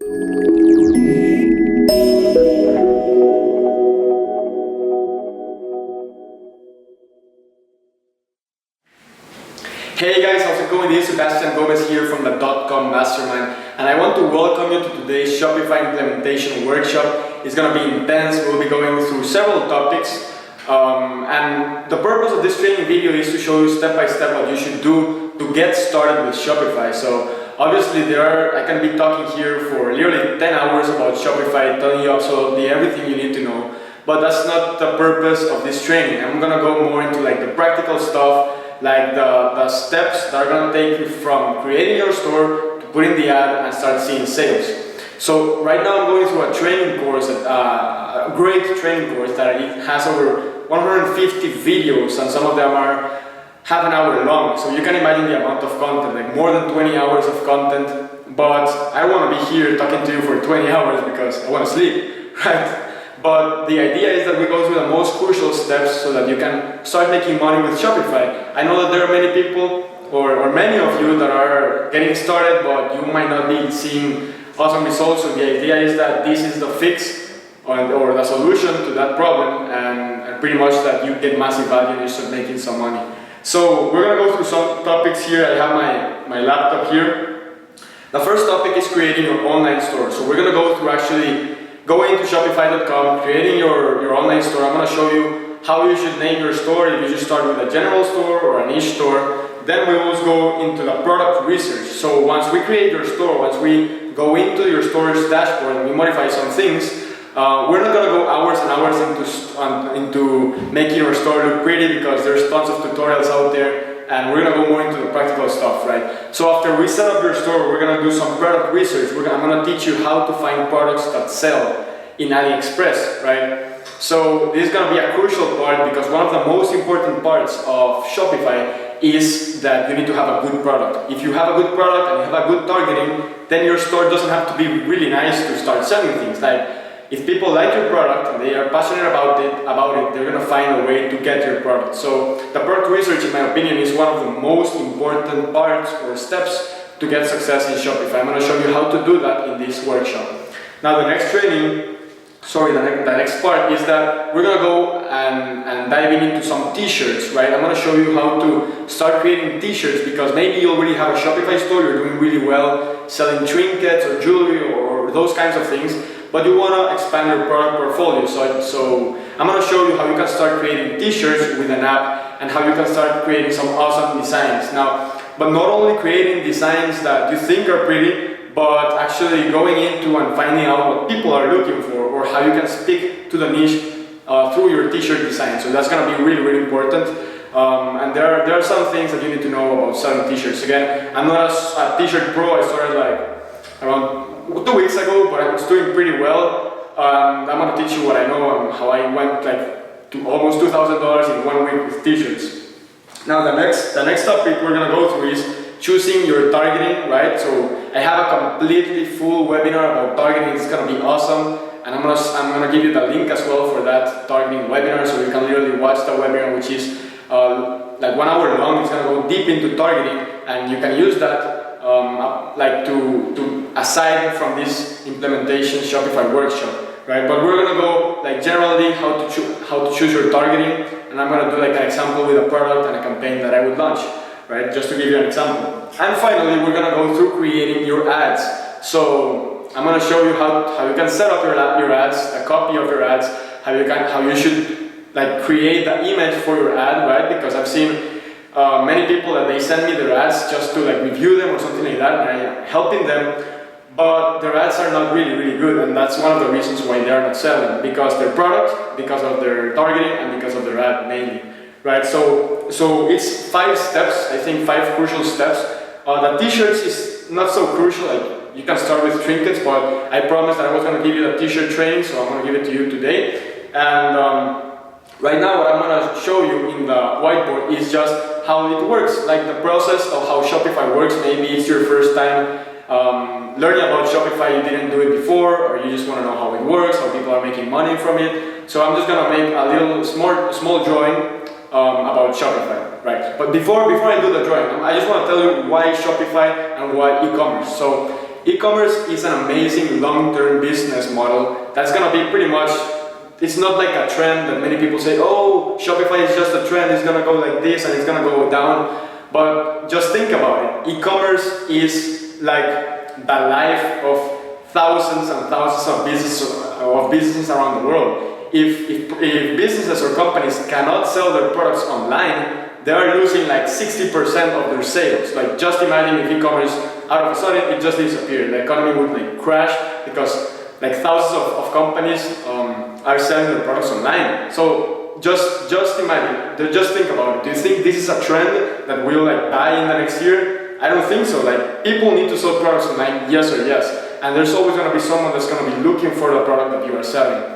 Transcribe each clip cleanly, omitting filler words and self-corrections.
Hey guys, how's it going? This is Sebastian Gomez here from the .com Mastermind, and I want to welcome you to today's Shopify implementation workshop. It's going to be intense. We'll be going through several topics, and the purpose of this training video is to show you step by step what you should do to get started with Shopify. So obviously I can be talking here for literally 10 hours about Shopify, telling you absolutely everything you need to know, but that's not the purpose of this training. I'm going to go more into like the practical stuff, like the steps that are going to take you from creating your store to putting the ad and start seeing sales. So right now I'm going through a training course, a great training course that it has over 150 videos, and some of them are half an hour long. So you can imagine the amount of content, like more than 20 hours of content. But I want to be here talking to you for 20 hours because I want to sleep, right? But the idea is that we go through the most crucial steps so that you can start making money with Shopify. I know that there are many people, or many of you, that are getting started, but you might not be seeing awesome results. So the idea is that this is the fix or the solution to that problem, and pretty much that you get massive value and you start making some money. So we're going to go through some topics here. I have my laptop here. The first topic is creating your online store. So we're going to go through actually going to Shopify.com, creating your online store. I'm going to show you how you should name your store, if you should start with a general store or a niche store. Then we will go into the product research. So once we create your store, once we go into your store's dashboard and we modify some things, we're not going to go hours and hours into making your store look pretty, because there's tons of tutorials out there. And we're going to go more into the practical stuff, right? So after we set up your store, we're going to do some product research. I'm going to teach you how to find products that sell in AliExpress, right? So this is going to be a crucial part, because one of the most important parts of Shopify is that you need to have a good product. If you have a good product and you have a good targeting, then your store doesn't have to be really nice to start selling things. Like, if people like your product and they are passionate about it, they're going to find a way to get your product. So the product research, in my opinion, is one of the most important parts or steps to get success in Shopify. I'm going to show you how to do that in this workshop. Now the next part is that we're going to go and dive into some t-shirts, right? I'm going to show you how to start creating t-shirts, because maybe you already have a Shopify store, you're doing really well selling trinkets or jewelry or those kinds of things, but you want to expand your product portfolio. So I'm going to show you how you can start creating t-shirts with an app, and how you can start creating some awesome designs. Now, but not only creating designs that you think are pretty, but actually going into and finding out what people are looking for, or how you can speak to the niche through your t-shirt design. So that's going to be really, really important. And there are some things that you need to know about selling t-shirts. Again, I'm not a t-shirt pro. I started like around 2 weeks ago, but I was doing pretty well. I'm going to teach you what I know and how I went like to almost $2,000 in 1 week with t-shirts. Now the next topic we're going to go through is choosing your targeting, right? So I have a completely full webinar about targeting. It's going to be awesome, and I'm gonna give you the link as well for that targeting webinar, so you can literally watch the webinar, which is like 1 hour long. It's going to go deep into targeting, and you can use that like to aside from this implementation Shopify workshop, right? But we're going to go like generally how to choose your targeting, and I'm going to do like an example with a product and a campaign that I would launch, right? Just to give you an example. And finally, we're going to go through creating your ads. So I'm going to show you how you can set up your ads, a copy of your ads, how you should like create the image for your ad, right? Because I've seen many people that they send me their ads just to like review them or something like that, and I'm helping them, but their ads are not really, really good, and that's one of the reasons why they are not selling, because their product, because of their targeting, and because of their ad mainly, right? So it's 5 steps, I think 5 crucial steps. The t-shirts is not so crucial. Like, you can start with trinkets, but I promised that I was going to give you the t-shirt training, so I'm going to give it to you today. And right now what I'm going to show you in the whiteboard is just how it works, like the process of how Shopify works. Maybe it's your first time learning about Shopify, you didn't do it before, or you just want to know how it works, how people are making money from it. So I'm just going to make a little small drawing about Shopify, right? But before I do the drawing, I just want to tell you why Shopify and why e-commerce. So e-commerce is an amazing long-term business model that's gonna be pretty much, it's not like a trend that many people say, oh, Shopify is just a trend, it's gonna go like this and it's gonna go down. But just think about it, e-commerce is like the life of thousands and thousands of businesses around the world. If businesses or companies cannot sell their products online, they are losing like 60% of their sales. Like just imagine if e-commerce out of a sudden it just disappeared. The economy would like crash because like thousands of companies are selling their products online. So just imagine, just think about it. Do you think this is a trend that will like die in the next year? I don't think so. Like people need to sell products online, yes or yes. And there's always going to be someone that's going to be looking for the product that you are selling.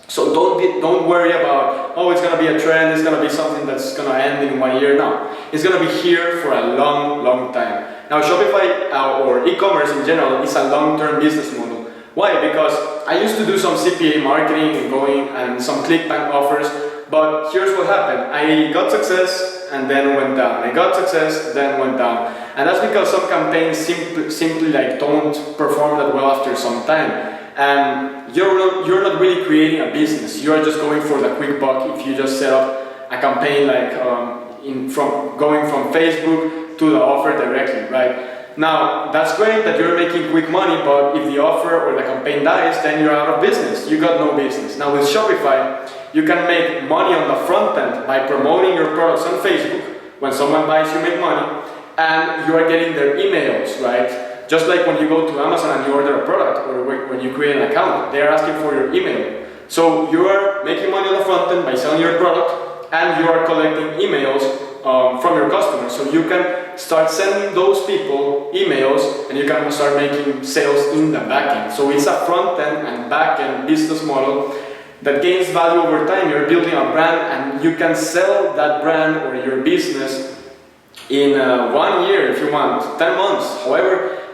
So don't worry about, oh, it's going to be a trend, it's going to be something that's going to end in 1 year. No, it's going to be here for a long time. Now Shopify or e-commerce in general is a long-term business model. Why? Because I used to do some CPA marketing and some ClickBank offers, but here's what happened. I got success and then went down. I got success, then went down. And that's because some campaigns simply like don't perform that well after some time. And you're not really creating a business. You are just going for the quick buck if you just set up a campaign like going from Facebook to the offer directly, right? Now, that's great that you're making quick money, but if the offer or the campaign dies, then you're out of business. You got no business. Now with Shopify, you can make money on the front end by promoting your products on Facebook. When someone buys, you make money, and you are getting their emails, right? Just like when you go to Amazon and you order a product, or when you create an account, they are asking for your email. So you are making money on the front end by selling your product, and you are collecting emails from your customers. So you can start sending those people emails, and you can start making sales in the back end. So it's a front end and back end business model that gains value over time. You're building a brand, and you can sell that brand or your business in 1 year if you want, 10 months,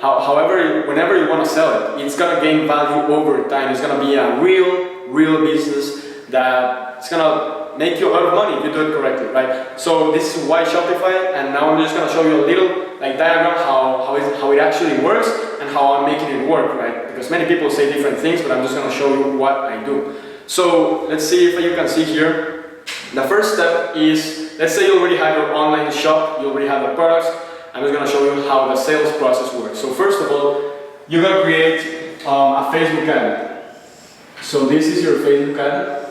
however, whenever you want to sell it. It's going to gain value over time. It's going to be a real business that's going to make you a lot of money if you do it correctly, right? So this is why Shopify, and now I'm just going to show you a little like diagram how it actually works and how I'm making it work, right? Because many people say different things, but I'm just going to show you what I do. So let's see if you can see here. The first step is, let's say you already have your online shop, you already have the products. I'm just going to show you how the sales process works. So first of all, you're going to create a Facebook ad. So this is your Facebook ad.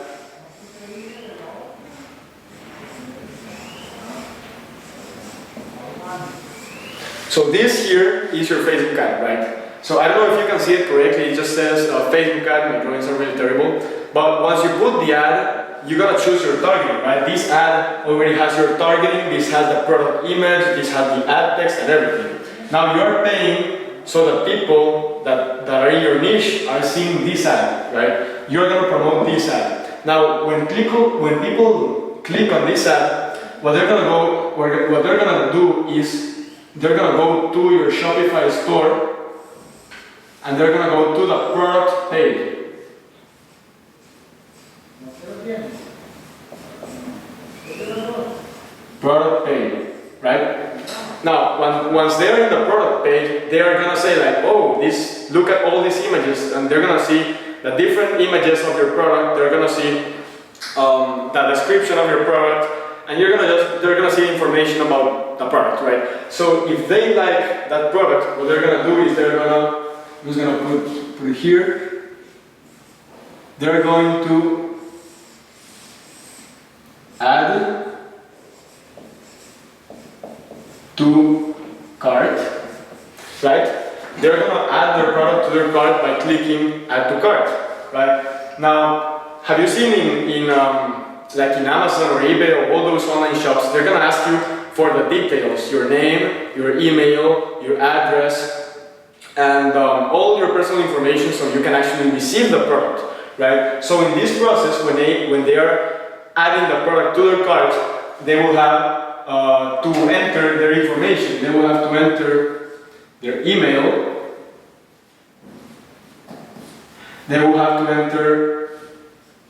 So this here is your Facebook ad, right? So I don't know if you can see it correctly, it just says Facebook ad, my drawings are really terrible. But once you put the ad, you gotta choose your targeting, right? This ad already has your targeting, this has the product image, this has the ad text and everything. Now you're paying so that people that are in your niche are seeing this ad, right? You're gonna promote this ad. Now when people click on this ad, what they're gonna do is they're gonna go to your Shopify store and they're gonna go to the product page. Product page, right? Now, once they're in the product page, they are gonna say like, oh, look at all these images, and they're gonna see the different images of your product. They're gonna see the description of your product, and they're gonna see information about the product, right? So if they like that product, what they're gonna do is I'm just gonna put it here. They're going to add to cart, right? They're gonna add their product to their cart by clicking add to cart, right? Now, have you seen like in Amazon or eBay or all those online shops, they're gonna ask you for the details, your name, your email, your address, and all your personal information so you can actually receive the product, right? So in this process, when they are adding the product to their cart, they will have to enter their information. They will have to enter their email. They will have to enter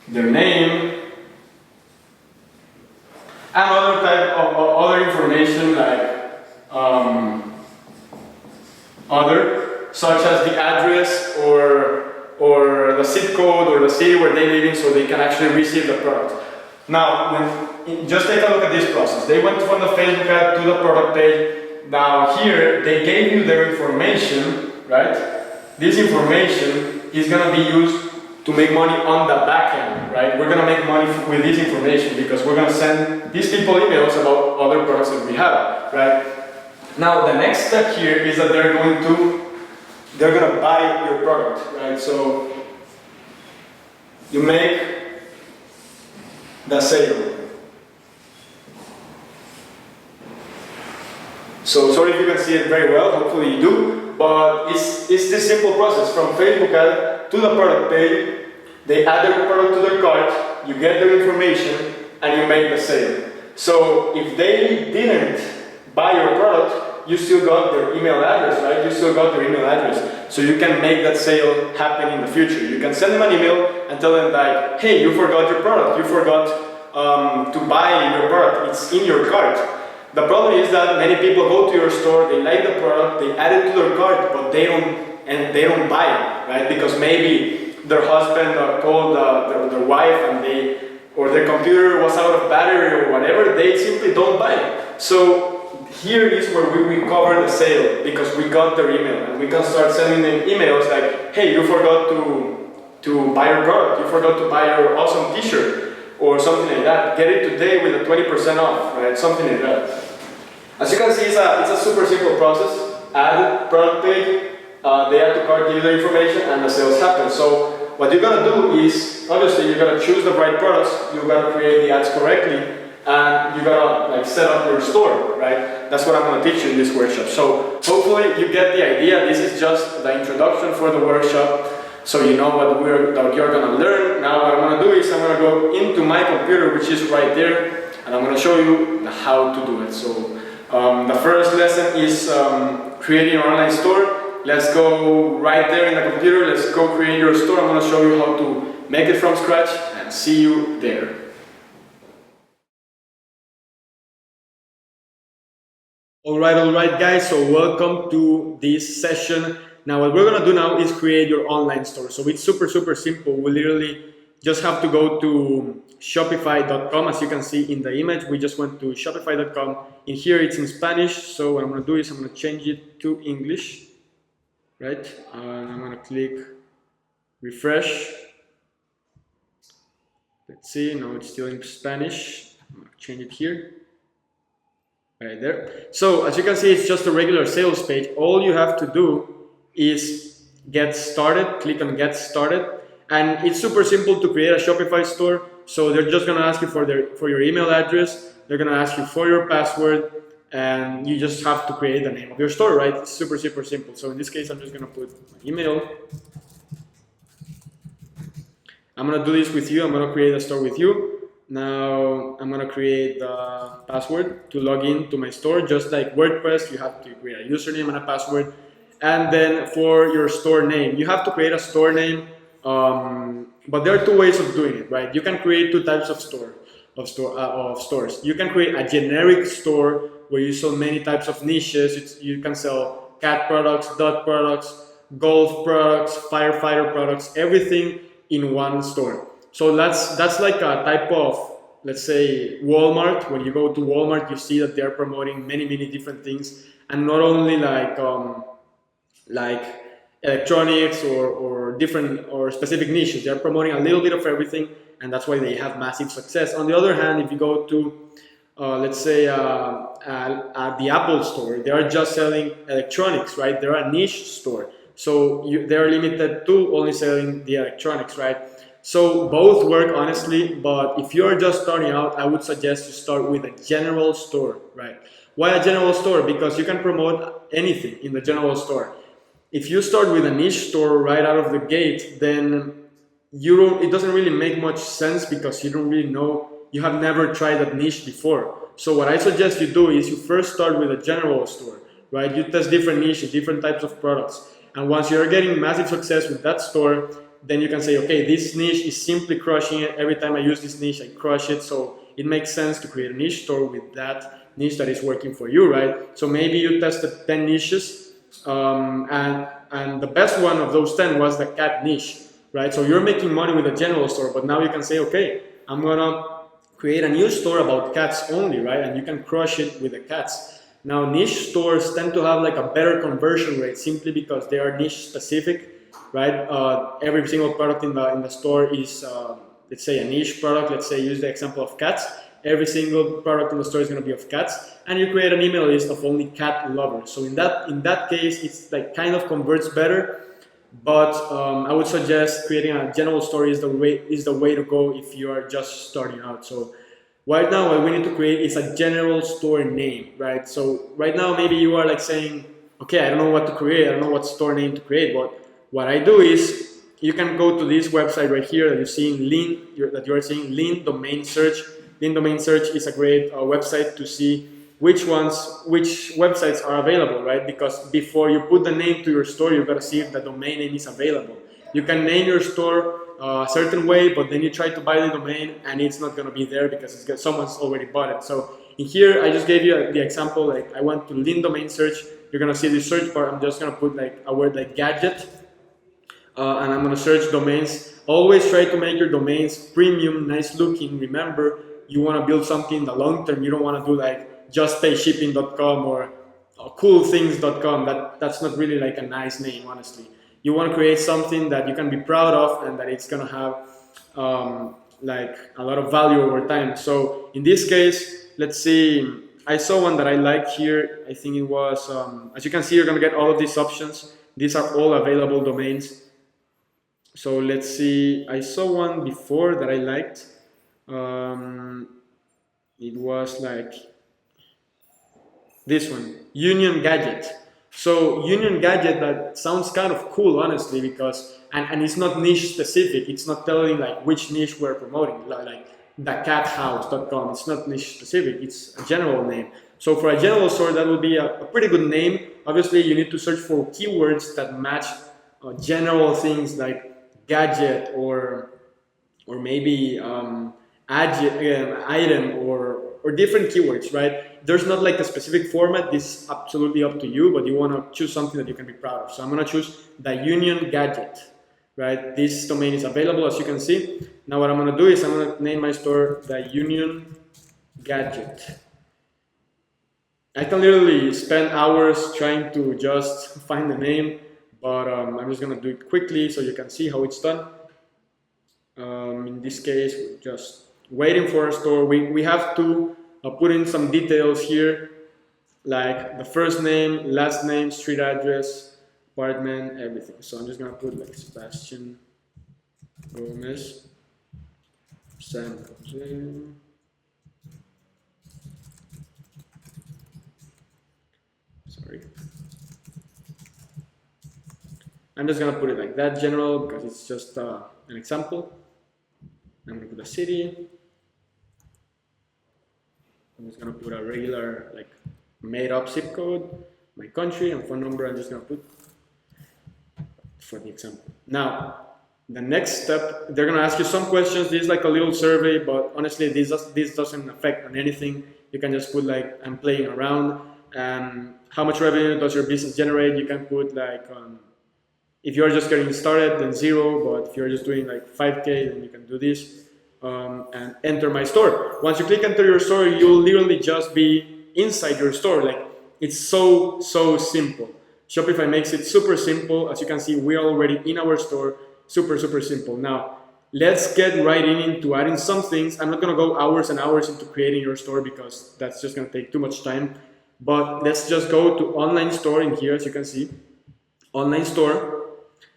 their name and other type of other information like other. such as the address or the zip code or the city where they live in, so they can actually receive the product. Now, just take a look at this process. They went from the Facebook ad to the product page. Now here, they gave you their information, right? This information is gonna be used to make money on the back end, right? We're gonna make money with this information because we're gonna send these people emails about other products that we have, right? Now the next step here is that they're gonna buy your product, right? So you make the sale. So sorry if you can see it very well, hopefully you do, but it's this simple process from Facebook ad to the product page. They add their product to their cart, you get their information, and you make the sale. So if they didn't buy your product, you still got their email address, right? You still got their email address. So you can make that sale happen in the future. You can send them an email and tell them like, hey, you forgot your product. You forgot to buy your product. It's in your cart. The problem is that many people go to your store, they like the product, they add it to their cart, but they don't buy it, right? Because maybe their husband called their wife or their computer was out of battery or whatever, they simply don't buy it. So here is where we cover the sale because we got their email and we can start sending them emails like, hey, you forgot to buy your product, you forgot to buy your awesome t-shirt or something like that. Get it today with a 20% off, right? Something like that. As you can see, it's a super simple process. Add product page, they add to cart, give the information, and the sales happen. So what you're gonna do is, obviously, you gotta choose the right products, you gotta create the ads correctly, and you gotta like set up your store, right? That's what I'm gonna teach you in this workshop. So hopefully you get the idea. This is just the introduction for the workshop, so you know what you're gonna learn. Now what I'm gonna do is I'm gonna go into my computer, which is right there, and I'm gonna show you how to do it. So the first lesson is creating your online store. Let's go right there in the computer, let's go create your store. I'm going to show you how to make it from scratch and see you there. Alright guys, so welcome to this session. Now what we're going to do now is create your online store. So it's super simple. We literally just have to go to Shopify.com. As you can see in the image, we just went to Shopify.com. In here it's in Spanish, so what I'm going to do is I'm going to change it to English. Right, and I'm gonna click refresh. Let's see, now it's still in Spanish. I'm gonna change it here, right there. So as you can see, it's just a regular sales page. All you have to do is get started, click on get started, and it's super simple to create a Shopify store. So they're just gonna ask you for your email address, they're gonna ask you for your password, and you just have to create the name of your store, right? It's super simple. So in this case, I'm just gonna put my email. I'm gonna do this with you. I'm gonna create a store with you. Now I'm gonna create the password to log in to my store. Just like WordPress, you have to create a username and a password. And then for your store name, you have to create a store name. But there are two ways of doing it, right? You can create two types of stores. You can create a generic store where you sell many types of niches. You can sell cat products, dog products, golf products, firefighter products, everything in one store. So that's like a type of, let's say, Walmart. When you go to Walmart, you see that they're promoting many different things, and not only like electronics or different or specific niches. They're promoting a little bit of everything, and that's why they have massive success. On the other hand, if you go to let's say at the Apple store, they are just selling electronics, right? They're a niche store, so they're limited to only selling the electronics, right? So both work, honestly, but if you're just starting out, I would suggest you start with a general store, right? Why a general store? Because you can promote anything in the general store. If you start with a niche store right out of the gate, then it doesn't really make much sense because you don't really know, you have never tried that niche before. So what I suggest you do is you first start with a general store, right? You test different niches, different types of products. And once you're getting massive success with that store, then you can say, okay, this niche is simply crushing it. Every time I use this niche, I crush it. So it makes sense to create a niche store with that niche that is working for you, right? So maybe you tested 10 niches, and and the best one of those 10 was the cat niche, right? So you're making money with a general store, but now you can say, okay, I'm gonna create a new store about cats only, right? And you can crush it with the cats. Now niche stores tend to have like a better conversion rate simply because they are niche specific, right? Every single product in the store is, let's say, a niche product. Let's say use the example of cats. Every single product in the store is going to be of cats, and you create an email list of only cat lovers. So in that case, it's like kind of converts better. But I would suggest creating a general store is the way to go if you are just starting out. So right now, what we need to create is a general store name, right? So right now, maybe you are like saying, okay, I don't know what to create. I don't know what store name to create. But what I do is you can go to this website right here that you're seeing, Lean Domain Search. Lean Domain Search is a great website to see which websites are available, right? Because before you put the name to your store, you've got to see if the domain name is available. You can name your store a certain way, but then you try to buy the domain and it's not going to be there because someone's already bought it. So in here, I just gave you the example, like I went to Lean Domain Search. You're going to see the search bar. I'm just going to put like a word like gadget, and I'm going to search domains. Always try to make your domains premium, nice looking. Remember, you want to build something in the long term. You don't want to do like justpayshipping.com or coolthings.com. That's not really like a nice name, honestly. You want to create something that you can be proud of and that it's going to have like a lot of value over time. So in this case, let's see, I saw one that I liked here. I think it was, as you can see, you're going to get all of these options. These are all available domains. So let's see, I saw one before that I liked. It was like this one, Union Gadget. So Union Gadget, that sounds kind of cool, honestly, because and it's not niche specific. It's not telling like which niche we're promoting, like thecathouse.com. It's not niche specific. It's a general name. So for a general store, that would be a pretty good name. Obviously, you need to search for keywords that match general things like gadget or maybe item or different keywords, right? There's not like a specific format. This is absolutely up to you, but you want to choose something that you can be proud of. So I'm going to choose the Union Gadget, right? This domain is available, as you can see. Now what I'm going to do is I'm going to name my store the Union Gadget. I can literally spend hours trying to just find the name, but I'm just going to do it quickly so you can see how it's done. In this case, we're just waiting for a store. We have to put in some details here, like the first name, last name, street address, apartment, everything. So I'm just going to put like Sebastian Gomez, San Jose. Sorry. I'm just going to put it like that, general, because it's just an example. I'm going to put a city. I'm just going to put a regular, like, made up zip code, my country, and phone number. I'm just going to put for the example. Now, the next step, they're going to ask you some questions. This is like a little survey, but honestly, this doesn't affect on anything. You can just put like, I'm playing around. How much revenue does your business generate? You can put like, if you're just getting started, then 0, but if you're just doing like 5K, then you can do this. And enter my store. Once you click enter your store, you'll literally just be inside your store. Like, it's so simple. Shopify makes it super simple. As you can see, we're already in our store. Super simple. Now, let's get right into adding some things. I'm not gonna go hours and hours into creating your store because that's just gonna take too much time. But let's just go to online store in here, as you can see. Online store.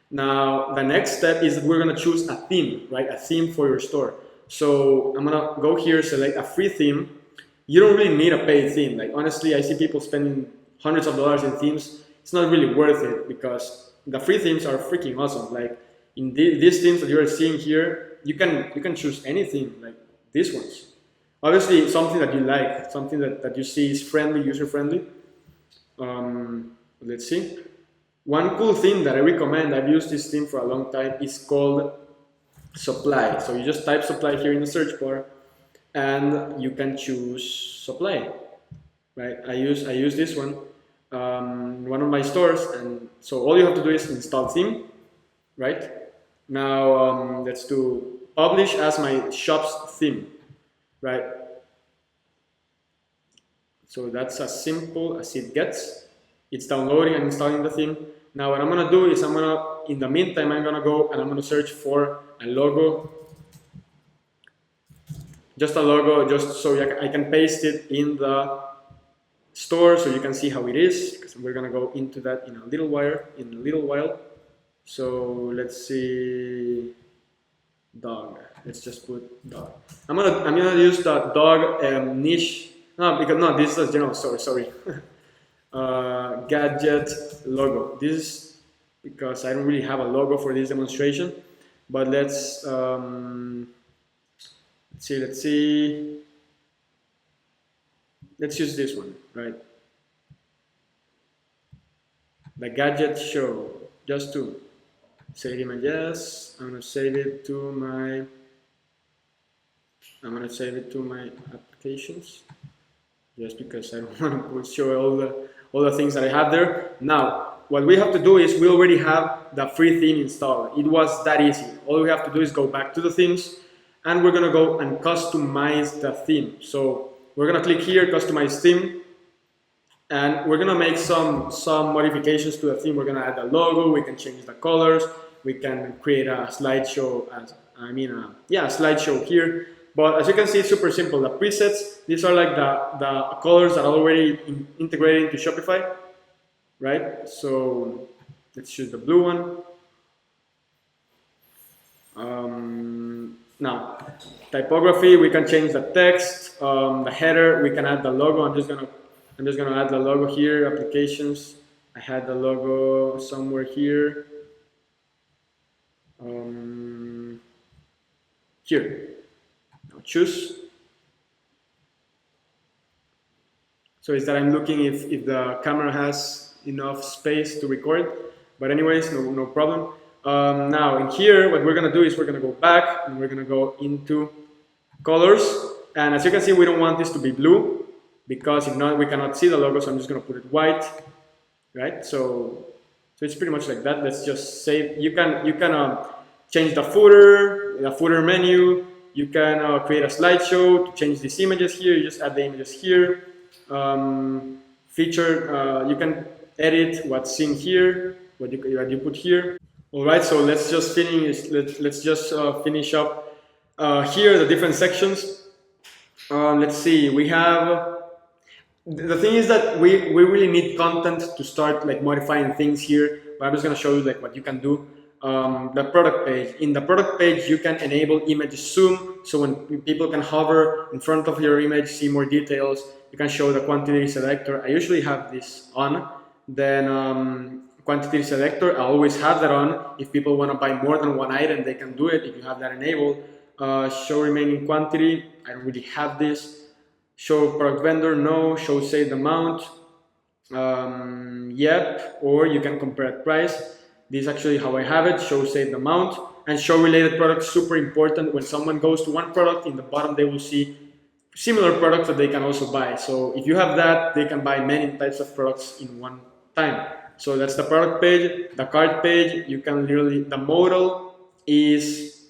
Now, the next step is that we're gonna choose a theme, right? A theme for your store. So I'm gonna go here, select a free theme. You don't really need a paid theme. Like, honestly, I see people spending hundreds of dollars in themes. It's not really worth it because the free themes are freaking awesome. Like in these themes that you're seeing here, you can choose any theme, like these ones. Obviously, something that you like, something that you see is friendly, user friendly. Let's see. One cool thing that I recommend, I've used this theme for a long time, is called supply. So you just type supply here in the search bar and you can choose supply, right? I use this one. one of my stores, and so all you have to do is install theme, right? Now let's do publish as my shop's theme, right? So that's as simple as it gets. It's downloading and installing the theme. Now what I'm gonna do is in the meantime, I'm gonna go and I'm gonna search for a logo, just a logo, just so I can paste it in the store so you can see how it is, because we're gonna go into that in a little while. So let's see, dog. Let's just put dog. I'm gonna use the dog niche. No, this is a general store. Sorry. Gadget logo. This is because I don't really have a logo for this demonstration, but let's see. Let's use this one, right? The gadget show. Just to save images. I'm gonna save it to my applications, just because I don't want to show all the things that I have there. Now, what we have to do is we already have the free theme installed. It was that easy. All we have to do is go back to the themes, and we're gonna go and customize the theme. So we're gonna click here, customize theme, and we're gonna make some modifications to the theme. We're gonna add a logo. We can change the colors. We can create a slideshow. A slideshow here. But as you can see, it's super simple. The presets, these are like the colors that are already integrated into Shopify, right? So let's choose the blue one. Now, typography, we can change the text, the header, we can add the logo. I'm just gonna add the logo here. Applications, I had the logo somewhere here. Here. Choose. So is that I'm looking if the camera has enough space to record, but anyways, no problem. Now in here, what we're gonna do is we're gonna go back and we're gonna go into colors, and as you can see, we don't want this to be blue because if not, we cannot see the logo. So I'm just gonna put it white, right? So it's pretty much like that. Let's just save. You can change the footer menu. You can create a slideshow to change these images here. You just add the images here. You can edit what's in here, what you put here. All right, so let's just finish. Let's just finish up here the different sections. Let's see. We have. The thing is that we really need content to start like modifying things here. But I'm just gonna show you like what you can do. The product page. In the product page, you can enable image zoom, so when people can hover in front of your image, see more details. You can show the quantity selector. I usually have this on. Then quantity selector, I always have that on. If people want to buy more than one item, they can do it if you have that enabled. Show remaining quantity, I don't really have this. Show product vendor, no. Show saved amount, yep. Or you can compare price. This is actually how I have it. Show saved amount and show related products. Super important. When someone goes to one product, in the bottom they will see similar products that they can also buy. So if you have that, they can buy many types of products in one time. So that's the product page. The cart page, you can literally, the modal is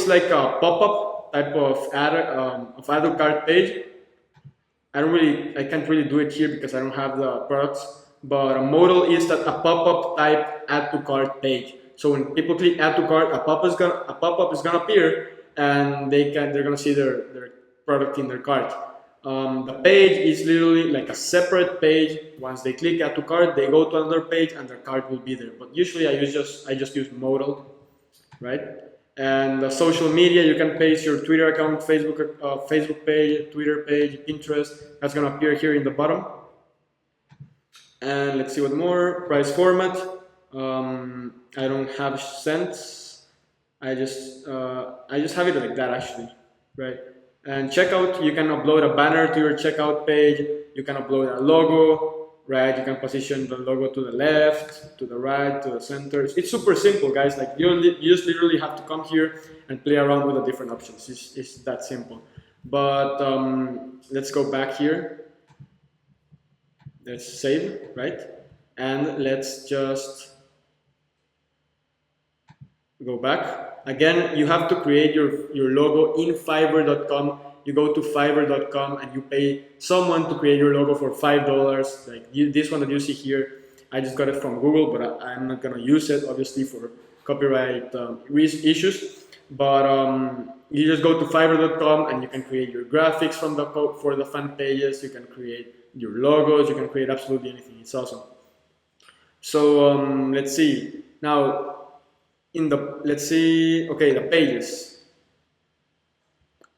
like a pop-up type of add to cart page. I can't really do it here because I don't have the products. But a modal is that a pop-up type add to cart page. So when people click add to cart, a pop-up is gonna appear, and they're gonna see their product in their cart. The page is literally like a separate page. Once they click add to cart, they go to another page and their cart will be there. But usually I just use modal, right? And the social media, you can paste your Twitter account, Facebook page, Twitter page, Pinterest. That's gonna appear here in the bottom. And let's see what more. Price format. I don't have cents. I just have it like that actually, right? And checkout, you can upload a banner to your checkout page. You can upload a logo, right? You can position the logo to the left, to the right, to the center. It's super simple, guys. Like you just literally have to come here and play around with the different options. It's that simple. But let's go back here. Let's save, right? And let's just go back. Again, you have to create your logo in fiverr.com. You go to fiverr.com and you pay someone to create your logo for $5. Like this one that you see here, I just got it from Google, but I'm not gonna use it obviously for copyright issues. But you just go to fiverr.com and you can create your graphics from for the fan pages. You can create your logos. You can create absolutely anything. It's awesome. So let's see now. Let's see, okay, the pages.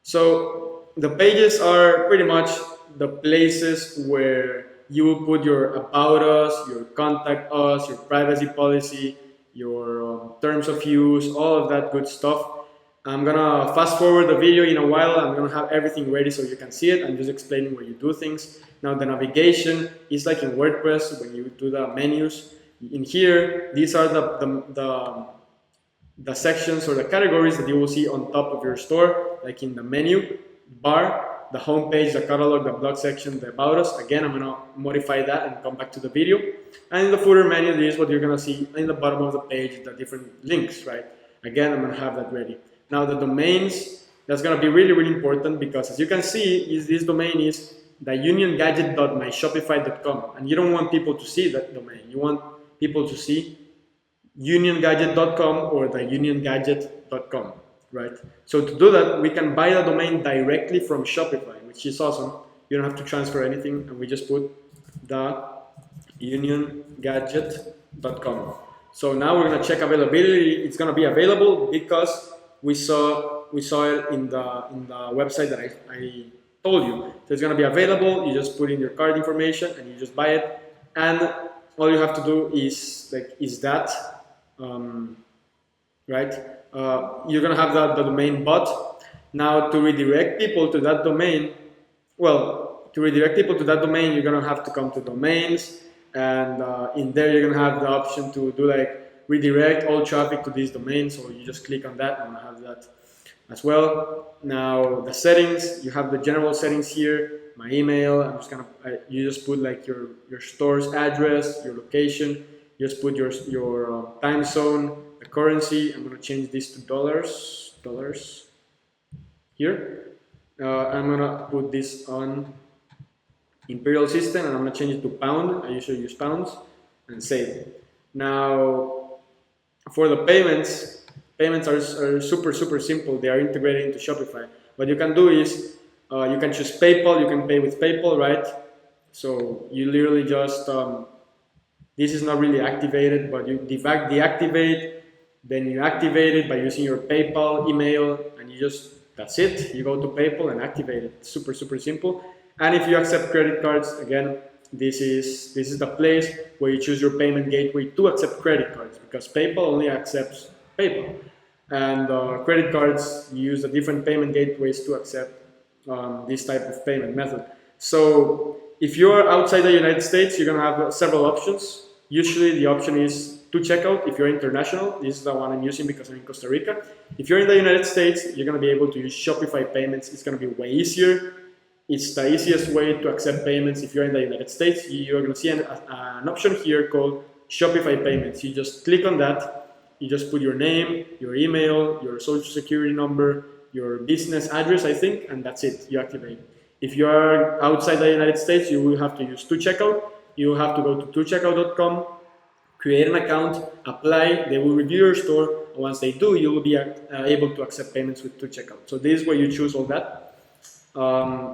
So the pages are pretty much the places where you will put your about us, your contact us, your privacy policy, your terms of use, all of that good stuff. I'm gonna fast forward the video in a while. I'm gonna have everything ready so you can see it. I'm just explaining where you do things. Now the navigation is like in WordPress when you do the menus. In here, these are the sections or the categories that you will see on top of your store, like in the menu bar, the home page, the catalog, the blog section, the about us. Again, I'm gonna modify that and come back to the video. And in the footer menu, this is what you're gonna see in the bottom of the page, the different links, right? Again, I'm gonna have that ready. Now the domains, that's gonna be really, really important because as you can see, this domain is theuniongadget.myshopify.com, and you don't want people to see that domain. You want people to see uniongadget.com or the uniongadget.com, right? So to do that, we can buy the domain directly from Shopify, which is awesome. You don't have to transfer anything, and we just put the uniongadget.com. So now we're gonna check availability. It's gonna be available because we saw it in the website that I told you. So it's gonna be available. You just put in your card information and you just buy it, and all you have to do is that. Right? You're gonna have the domain bot. Now to redirect people to that domain, you're gonna have to come to domains, and in there you're gonna have the option to do like redirect all traffic to this domain. So you just click on that. I'm gonna have that as well. Now the settings, you have the general settings here. My email. You just put like your store's address, your location. You just put your time zone, the currency. I'm gonna change this to dollars here. I'm gonna put this on imperial system, and I'm gonna change it to pound. I usually use pounds, and save. Now for the payments are super simple. They are integrated into Shopify. What you can do is you can choose PayPal. You can pay with PayPal, right? So you literally just this is not really activated, but you deactivate, then you activate it by using your PayPal email, and that's it. You go to PayPal and activate it. Super simple. And if you accept credit cards, again, this is the place where you choose your payment gateway to accept credit cards, because PayPal only accepts PayPal. And credit cards, you use the different payment gateways to accept this type of payment method. So if you're outside the United States, you're gonna have several options. Usually the option is to checkout. If you're international, this is the one I'm using because I'm in Costa Rica. If you're in the United States, you're gonna be able to use Shopify payments. It's gonna be way easier. It's the easiest way to accept payments. If you're in the United States, you're gonna see an option here called Shopify payments. You just click on that. You just put your name, your email, your social security number, your business address, I think, and that's it. You activate. If you are outside the United States, you will have to use ToCheckout. You will have to go to tocheckout.com, create an account, apply. They will review your store. And once they do, you will be able to accept payments with ToCheckout. So this is where you choose all that.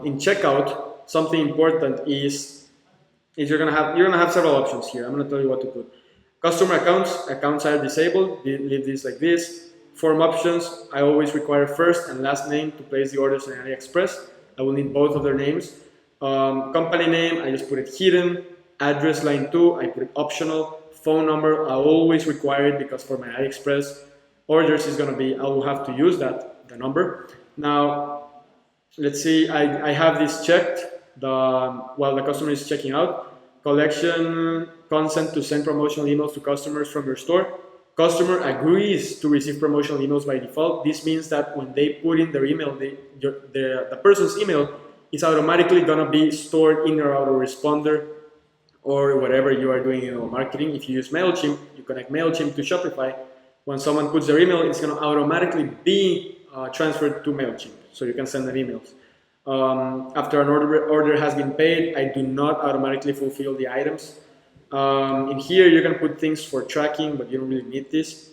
In checkout, something important is you're gonna have several options here. I'm gonna tell you what to put. Customer accounts are disabled. Leave this like this. Form options, I always require first and last name to place the orders on AliExpress. I will need both of their names. Company name, I just put it hidden. Address line 2, I put it optional. Phone number, I always require it because for my AliExpress orders is gonna be, I will have to use the number. Now, let's see, I have this checked while the customer is checking out. Collection, consent to send promotional emails to customers from your store. Customer agrees to receive promotional emails by default. This means that when they put in their email, the person's email is automatically gonna be stored in your autoresponder or whatever you are doing, marketing. If you use MailChimp, you connect MailChimp to Shopify. When someone puts their email, it's going to automatically be transferred to MailChimp, so you can send them emails. After an order has been paid, I do not automatically fulfill the items. In here, you can put things for tracking, but you don't really need this.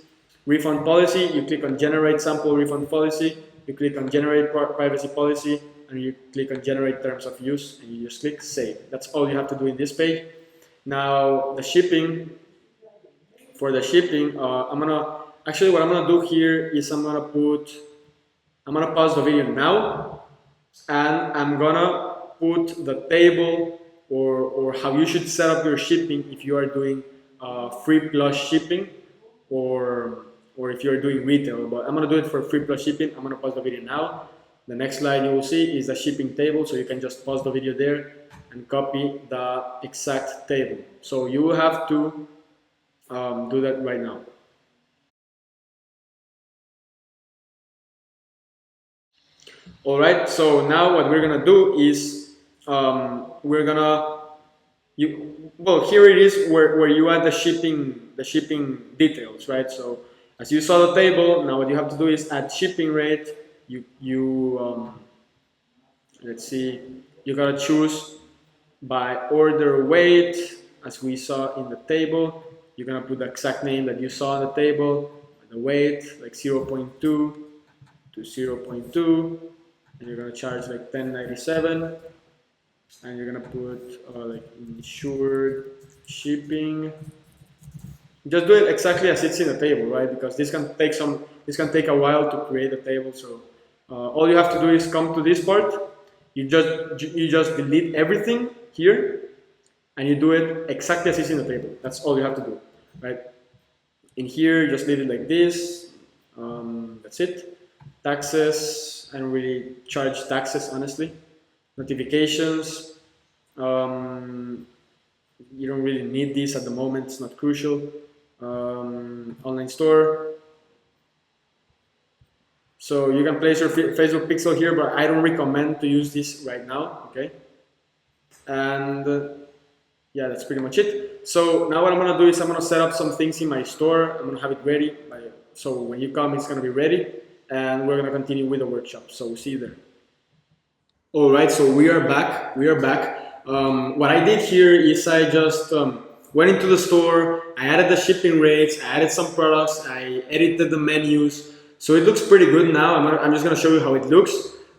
Refund policy, you click on generate sample refund policy, you click on generate privacy policy, and you click on generate terms of use, and you just click save. That's all you have to do in this page. Now, the shipping, for the shipping, what I'm gonna do here is I'm gonna pause the video now, and I'm gonna put the table or how you should set up your shipping if you are doing free plus shipping or if you're doing retail. But I'm gonna do it for free plus shipping. I'm gonna pause the video now. The next slide you will see is the shipping table, so you can just pause the video there and copy the exact table. So you will have to do that right now. All right, so now what we're gonna do is here it is where you add the shipping details, right? So as you saw the table, now what you have to do is add shipping rate. Let's see, you gotta choose by order weight, as we saw in the table. You're gonna put the exact name that you saw on the table, the weight, like 0.2 to 0.2, and you're gonna charge like $10.97, and you're gonna put like insured shipping. Just do it exactly as it's in the table, right? Because this can take a while to create the table. So all you have to do is come to this part. You just delete everything here, and you do it exactly as it's in the table. That's all you have to do, right? In here, just leave it like this. That's it. Taxes, I don't really charge taxes, honestly. Notifications, you don't really need this at the moment. It's not crucial. Online store. So you can place your Facebook pixel here, but I don't recommend to use this right now, okay? And yeah, that's pretty much it. So now what I'm gonna do is I'm gonna set up some things in my store. I'm gonna have it ready, so when you come, it's gonna be ready, and we're gonna continue with the workshop. So we'll see you there. All right, so we are back. What I did here is I just went into the store, I added the shipping rates, I added some products, I edited the menus. So it looks pretty good now. I'm just gonna show you how it looks,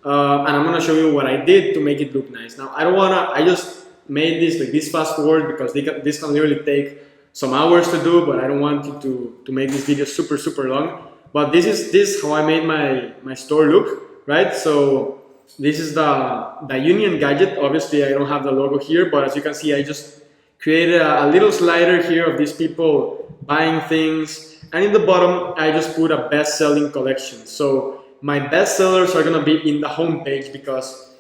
and I'm gonna show you what I did to make it look nice. Now I just made this like this fast forward because this can literally take some hours to do, but I don't want you to make this video super long. But this is how I made my store look, right? So this is the Union gadget. Obviously I don't have the logo here, but as you can see, I just created a little slider here of these people buying things. And in the bottom, I just put a best-selling collection. So my best sellers are gonna be in the home page because,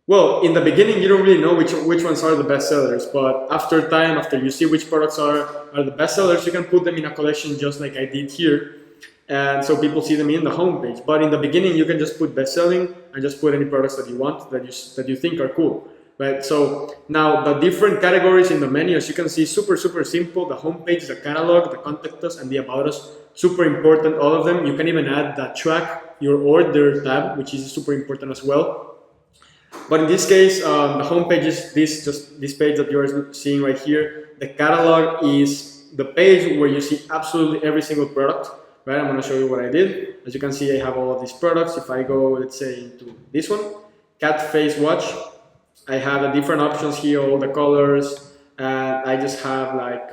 well, in the beginning, you don't really know which ones are the best sellers. But after time, after you see which products are the best sellers, you can put them in a collection just like I did here. And so people see them in the home page. But in the beginning, you can just put best-selling and just put any products that you want, that you think are cool. Right, so now the different categories in the menu, as you can see, super simple. The homepage, the catalog, the contact us, and the about us, super important, all of them. You can even add the track your order tab, which is super important as well. But in this case, the homepage is this page that you are seeing right here. The catalog is the page where you see absolutely every single product. Right, I'm going to show you what I did. As you can see, I have all of these products. If I go, let's say, into this one, cat face watch. I have the different options here, all the colors, and I just have like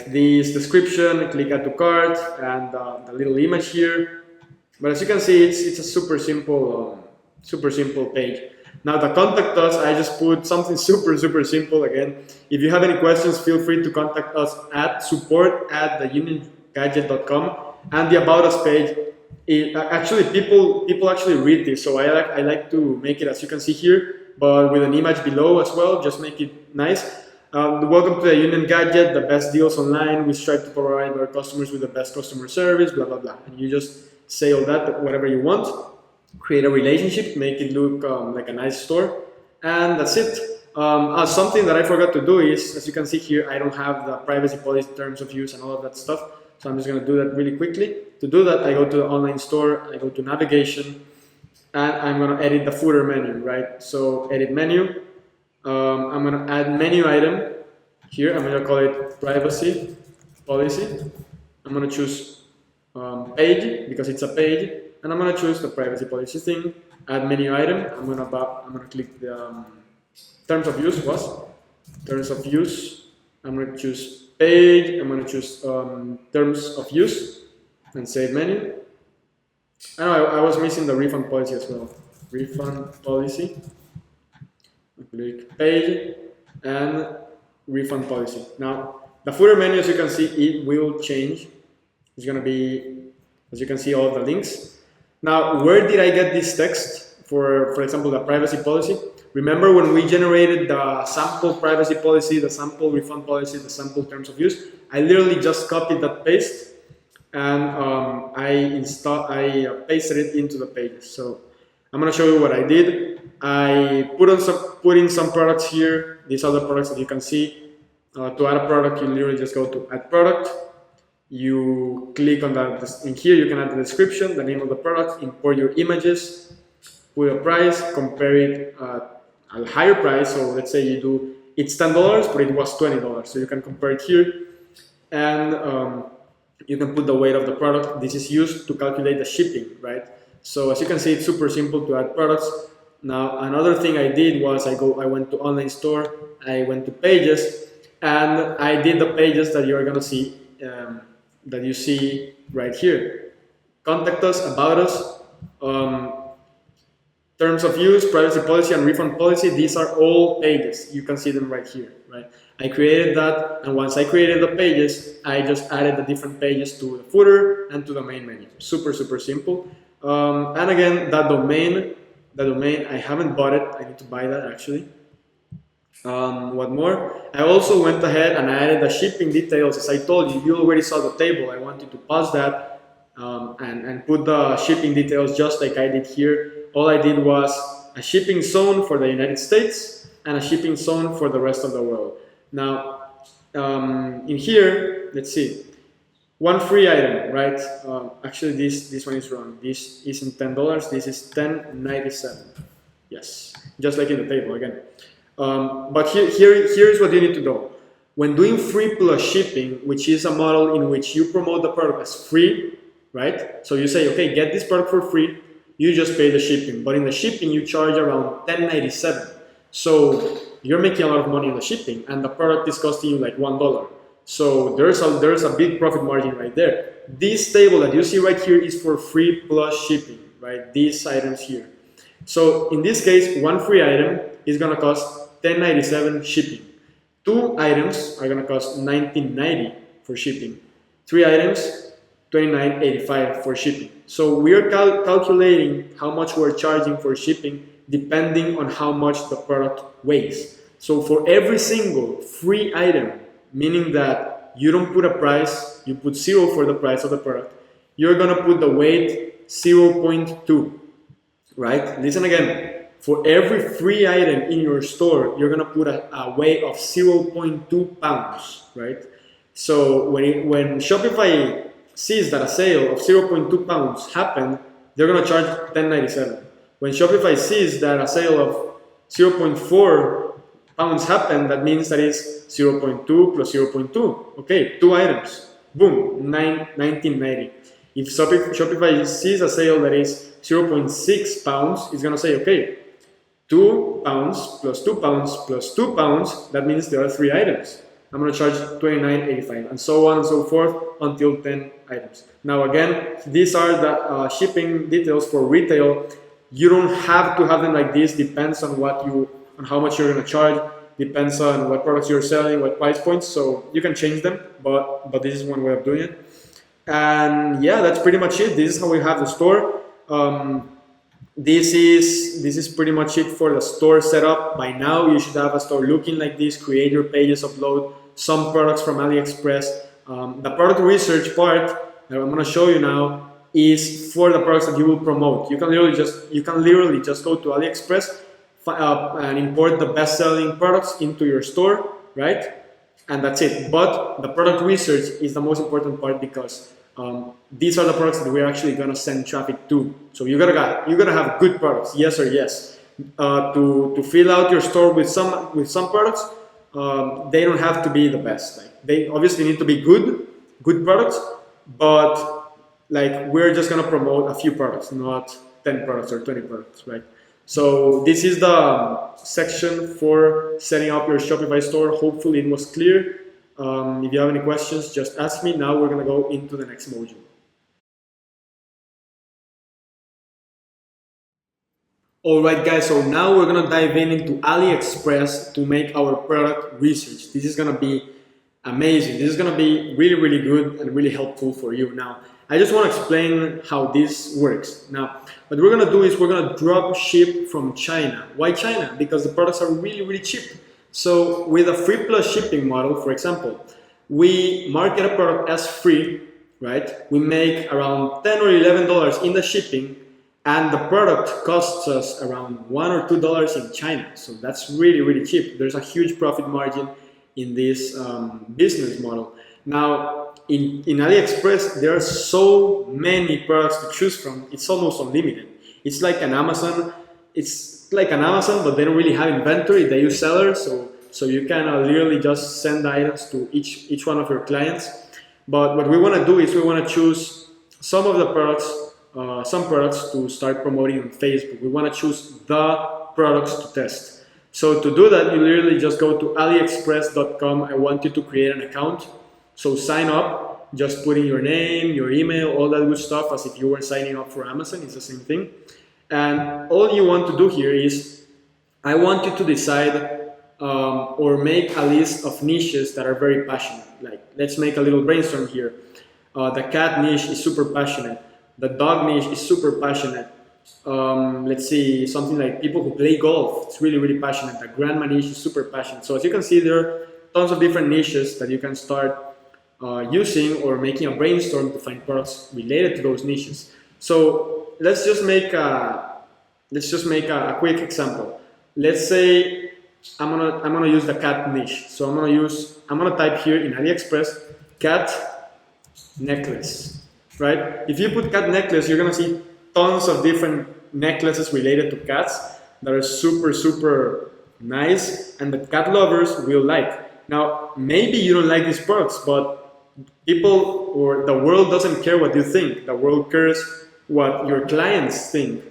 this description, click add to cart, and the little image here. But as you can see, it's a super simple page. Now the contact us, I just put something super simple again. If you have any questions, feel free to contact us at support@theuniongadget.com, and the about us page. Actually, people actually read this, so I like to make it as you can see here, but with an image below as well. Just make it nice. Welcome to the Union Gadget, the best deals online. We strive to provide our customers with the best customer service, blah, blah, blah. And you just say all that, whatever you want. Create a relationship, make it look like a nice store. And that's it. Something that I forgot to do is, as you can see here, I don't have the privacy policy, terms of use, and all of that stuff. So I'm just going to do that really quickly. To do that, I go to the online store, I go to navigation, and I'm going to edit the footer menu, right? So edit menu. I'm going to add menu item. Here, I'm going to call it privacy policy. I'm going to choose page because it's a page, and I'm going to choose the privacy policy thing. Add menu item. I'm going to click the terms of use terms of use. I'm going to choose page. I'm going to choose terms of use and save menu. I was missing the refund policy as well. Refund policy. Click page and refund policy. Now the footer menu, as you can see, it will change. It's going to be, as you can see, all of the links. Now, where did I get this text for example, the privacy policy? Remember when we generated the sample privacy policy, the sample refund policy, the sample terms of use? I literally just copied that paste and I pasted it into the pages. So I'm going to show you what I did. I put in some products here. These are the products that you can see. To add a product, you literally just go to add product. You click on that. In here, you can add the description, the name of the product, import your images, put a price, compare it at a higher price. So let's say you do, it's $10, but it was $20. So you can compare it here. And you can put the weight of the product. This is used to calculate the shipping, right? So as you can see, it's super simple to add products. Now, another thing I did was I went to online store, I went to pages, and I did the pages that you're gonna see, that you see right here. Contact us, about us, terms of use, privacy policy, and refund policy. These are all pages. You can see them right here, right? I created that, and once I created the pages, I just added the different pages to the footer and to the main menu. Super, super simple. And again, the domain, I haven't bought it. I need to buy that actually. What more? I also went ahead and I added the shipping details. As I told you, you already saw the table. I wanted to pause that and put the shipping details just like I did here. All I did was a shipping zone for the United States and a shipping zone for the rest of the world. Now, in here, let's see. One free item, right? Actually, this one is wrong. This isn't $10. This is $10.97. Yes, just like in the table again. But here's what you need to know. When doing free plus shipping, which is a model in which you promote the product as free, right? So you say, okay, get this product for free. You just pay the shipping. But in the shipping, you charge around $10.97. So you're making a lot of money on the shipping, and the product is costing you like $1. So there's a big profit margin right there. This table that you see right here is for free plus shipping, right? These items here. So in this case, one free item is gonna cost $10.97 shipping. 2 items are gonna cost $19.90 for shipping. 3 items, $29.85 for shipping. So we are calculating how much we're charging for shipping depending on how much the product weighs. So for every single free item, meaning that you don't put a price, you put 0 for the price of the product, you're gonna put the weight 0.2, right? Listen again, for every free item in your store, you're gonna put a weight of 0.2 pounds, right? So when Shopify sees that a sale of 0.2 pounds happened, they're gonna charge $10.97. When Shopify sees that a sale of 0.4 pounds happened, that means that it's 0.2 plus 0.2. Okay, 2 items. Boom, $19.90. If Shopify sees a sale that is 0.6 pounds, it's gonna say, okay, 2 pounds plus 2 pounds plus 2 pounds, that means there are 3 items. I'm gonna charge $29.85 and so on and so forth until 10 items. Now again, these are the shipping details for retail. You don't have to have them like this, depends on how much you're gonna charge, depends on what products you're selling, what price points, so you can change them, but this is one way of doing it. And yeah, that's pretty much it. This is how we have the store. This is pretty much it for the store setup. By now, you should have a store looking like this. Create your pages, upload some products from AliExpress. The product research part that I'm going to show you now is for the products that you will promote. You can literally just go to AliExpress, and import the best-selling products into your store, right? And that's it. But the product research is the most important part because these are the products that we're actually gonna send traffic to. So you gotta have good products, yes or yes. To fill out your store with some products, they don't have to be the best. Like they obviously need to be good products, but like we're just gonna promote a few products, not 10 products or 20 products, right? So this is the section for setting up your Shopify store. Hopefully it was clear. If you have any questions, just ask me. Now we're gonna go into the next module. Alright guys, so now we're gonna dive into AliExpress to make our product research. This is gonna be amazing. This is gonna be really good and really helpful for you. Now, I just wanna explain how this works. Now, what we're gonna do is we're gonna drop ship from China. Why China? Because the products are really cheap. So with a free plus shipping model, for example, we market a product as free, right? We make around $10 or $11 in the shipping, and the product costs us around $1 or $2 in China. So that's really cheap. There's a huge profit margin in this business model. Now, in AliExpress, there are so many products to choose from. It's almost unlimited. It's like an Amazon. It's like an Amazon, but they don't really have inventory. They use sellers, so you can literally just send items to each one of your clients. But what we want to do is we want to choose some of the products. Some products to start promoting on Facebook. We want to choose the products to test. So to do that, you literally just go to aliexpress.com. I want you to create an account. So sign up, just put in your name, your email, all that good stuff as if you were signing up for Amazon. It's the same thing. And all you want to do here is, I want you to decide or make a list of niches that are very passionate. Like, let's make a little brainstorm here. The cat niche is super passionate. The dog niche is super passionate. Let's see, something like people who play golf. It's really passionate. The grandma niche is super passionate. So as you can see, there are tons of different niches that you can start using or making a brainstorm to find products related to those niches. So let's just make a quick example. Let's say I'm gonna use the cat niche. So I'm gonna type here in AliExpress cat necklace. Right? If you put cat necklace, you're gonna see tons of different necklaces related to cats that are super nice and that cat lovers will like. Now, maybe you don't like these products, but people or the world doesn't care what you think. The world cares what your clients think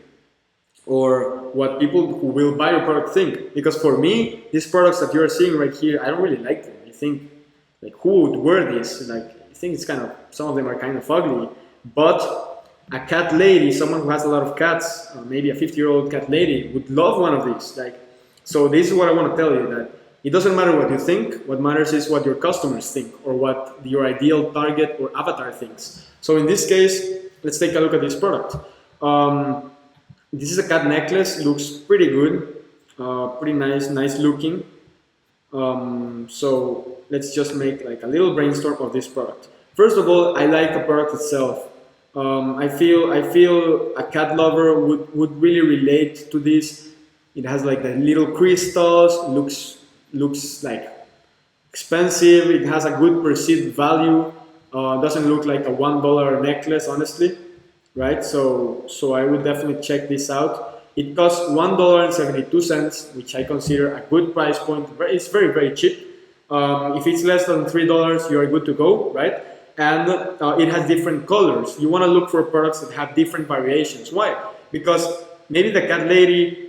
or what people who will buy your product think. Because for me, these products that you're seeing right here, I don't really like them. I think, like, who would wear this? Like, I think it's kind of, some of them are kind of ugly. But a cat lady, someone who has a lot of cats, maybe a 50-year-old cat lady, would love one of these. Like, so this is what I want to tell you, that it doesn't matter what you think. What matters is what your customers think or what your ideal target or avatar thinks. So in this case, let's take a look at this product. This is a cat necklace. It looks pretty good, pretty nice looking. So let's just make like a little brainstorm of this product. First of all, I like the product itself. I feel a cat lover would really relate to this. It has like the little crystals. Looks like expensive. It has a good perceived value. Doesn't look like a $1 necklace, honestly, right? So I would definitely check this out. It costs $1.72, which I consider a good price point. It's very cheap. If it's less than $3, you are good to go, right? And it has different colors. You want to look for products that have different variations. Why? Because maybe the cat lady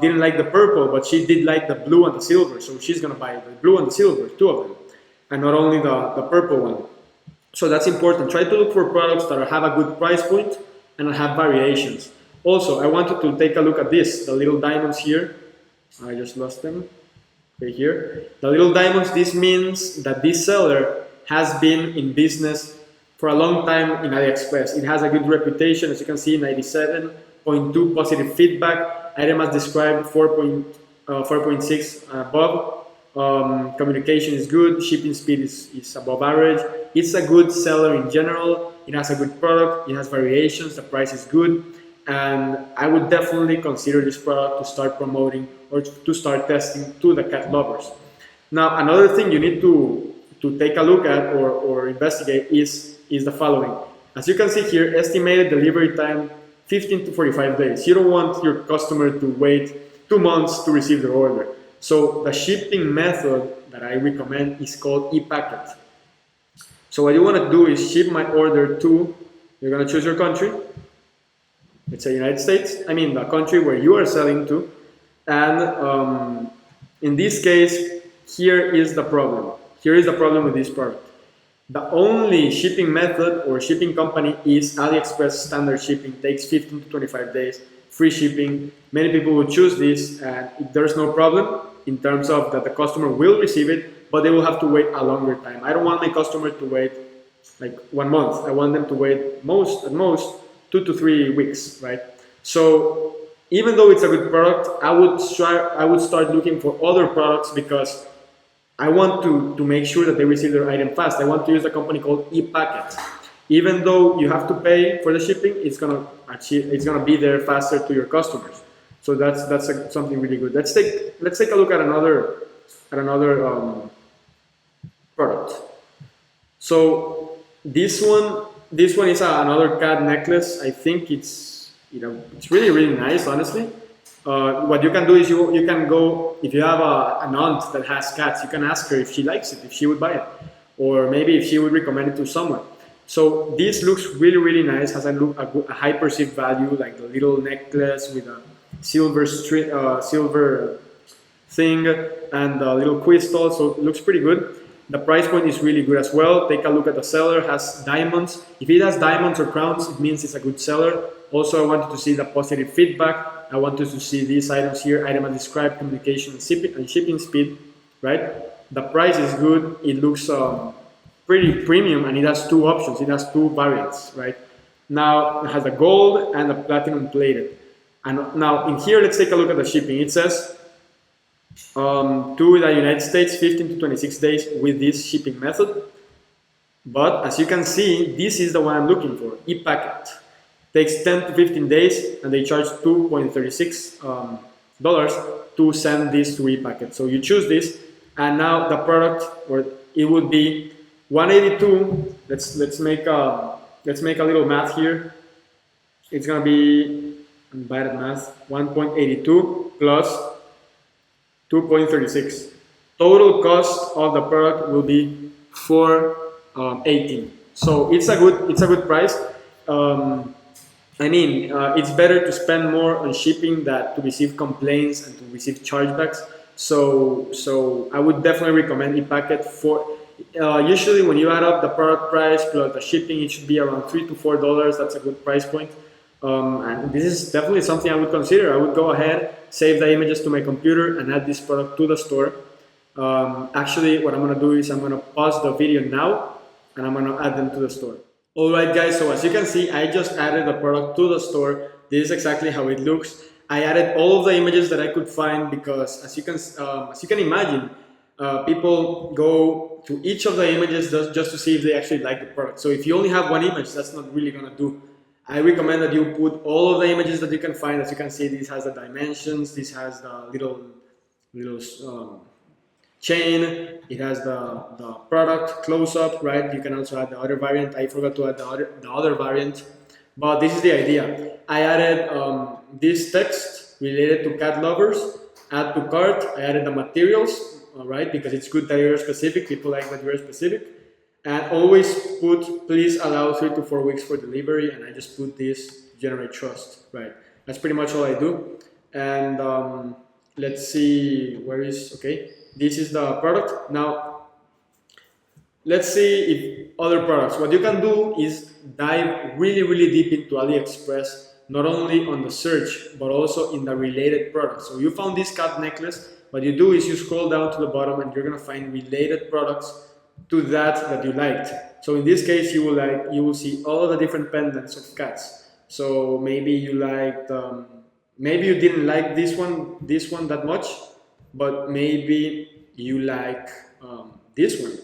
didn't like the purple, but she did like the blue and the silver. So she's going to buy the blue and the silver, two of them, and not only the purple one. So that's important. Try to look for products that have a good price point and have variations. Also, I wanted to take a look at this, the little diamonds here. I just lost them. Right here. The little diamonds, this means that this seller has been in business for a long time in AliExpress. It has a good reputation, as you can see, 97.2 positive feedback. Item as described, 4.6 above. Communication is good. Shipping speed is above average. It's a good seller in general. It has a good product. It has variations. The price is good. and I would definitely consider this product to start promoting or to start testing to the cat lovers. Now, another thing you need to take a look at or investigate is the following. As you can see here, estimated delivery time 15 to 45 days. You don't want your customer to wait 2 months to receive their order. So the shipping method that I recommend is called e-packet. So what you want to do is ship my order to, you're going to choose your country, let's say United States, the country where you are selling to, and in this case, here is the problem. Here is the problem with this product. The only shipping method or shipping company is AliExpress standard shipping. Takes 15 to 25 days, free shipping. Many people will choose this, and there's no problem in terms of that the customer will receive it, but they will have to wait a longer time. I don't want my customer to wait like 1 month. I want them to wait at most 2 to 3 weeks, right? So even though it's a good product, I would start looking for other products because I want to make sure that they receive their item fast. I want to use a company called ePacket. Even though you have to pay for the shipping, it's gonna be there faster to your customers. So that's something really good. Let's take a look at another product. So this one is another cat necklace. I think it's really nice, honestly. What you can do is you can go, if you have an aunt that has cats, you can ask her if she likes it, if she would buy it, or maybe if she would recommend it to someone. So this looks really nice, has a high perceived value, like the little necklace with a silver thing and a little crystal, so it looks pretty good. The price point is really good as well. Take a look at the seller, has diamonds. If it has diamonds or crowns, it means it's a good seller. Also, I wanted to see the positive feedback. I wanted to see these items here, item as described, communication and shipping speed, right? The price is good. It looks pretty premium, and it has 2 options. It has 2 variants, right? Now, it has the gold and the platinum plated. And now in here, let's take a look at the shipping. It says to the United States, 15 to 26 days with this shipping method. But as you can see, this is the one I'm looking for, ePacket. Takes 10 to 15 days, and they charge $2.36 to send this to ePacket. So you choose this, and now the product, or it would be 182. Let's make a little math here. It's gonna be, I'm bad at math, 1.82 plus 2.36. Total cost of the product will be 418. So it's a good price. It's better to spend more on shipping than to receive complaints and to receive chargebacks. So I would definitely recommend ePacket for. Usually, when you add up the product price plus the shipping, it should be around $3 to $4. That's a good price point. And this is definitely something I would consider. I would go ahead, save the images to my computer, and add this product to the store. Actually, what I'm gonna do is I'm gonna pause the video now, and I'm gonna add them to the store. Alright guys, so as you can see, I just added the product to the store. This is exactly how it looks. I added all of the images that I could find because as you can imagine, people go to each of the images just to see if they actually like the product. So if you only have one image, that's not really gonna do. I recommend that you put all of the images that you can find. As you can see, this has the dimensions, this has the little chain, it has the product close-up, right? You can also add the other variant. I forgot to add the other variant, but this is the idea. I added this text related to cat lovers, add to cart. I added the materials, right? Because it's good that you're specific. People like that you're specific. And always put, please allow 3 to 4 weeks for delivery. And I just put this, generate trust, right? That's pretty much all I do. And let's see, okay. This is the product. Now, let's see if other products. What you can do is dive really deep into AliExpress, not only on the search, but also in the related products. So you found this cat necklace. What you do is you scroll down to the bottom and you're gonna find related products to that you liked. So in this case, you will see all the different pendants of cats. So maybe you liked, maybe you didn't like this one that much, but maybe you like this one,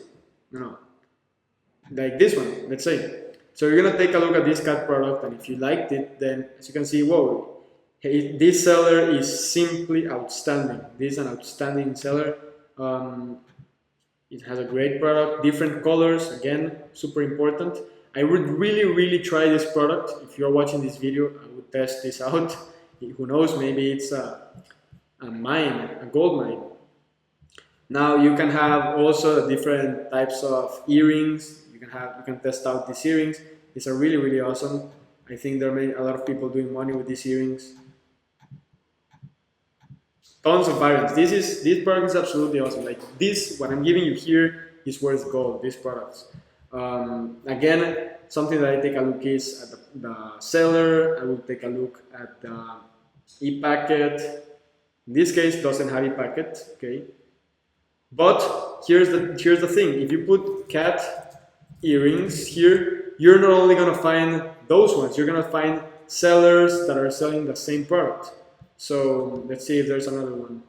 like this one, let's say. So you're gonna take a look at this cat product, and if you liked it, then as you can see, whoa, hey, this seller is simply outstanding. This is an outstanding seller. It has a great product, different colors, again, super important. I would really try this product. If you're watching this video, I would test this out. Who knows, maybe it's a mine, a gold mine. Now you can have also different types of earrings. You can test out these earrings. These are really awesome. I think there are a lot of people doing money with these earrings. Tons of variants. This product is absolutely awesome. Like this, what I'm giving you here is worth gold. These products. Again, something that I take a look is at the seller. I will take a look at the e-packet. In this case, doesn't have e-packet. Okay. But here's the thing. If you put cat earrings here, you're not only gonna find those ones. You're gonna find sellers that are selling the same product. So let's see if there's another one.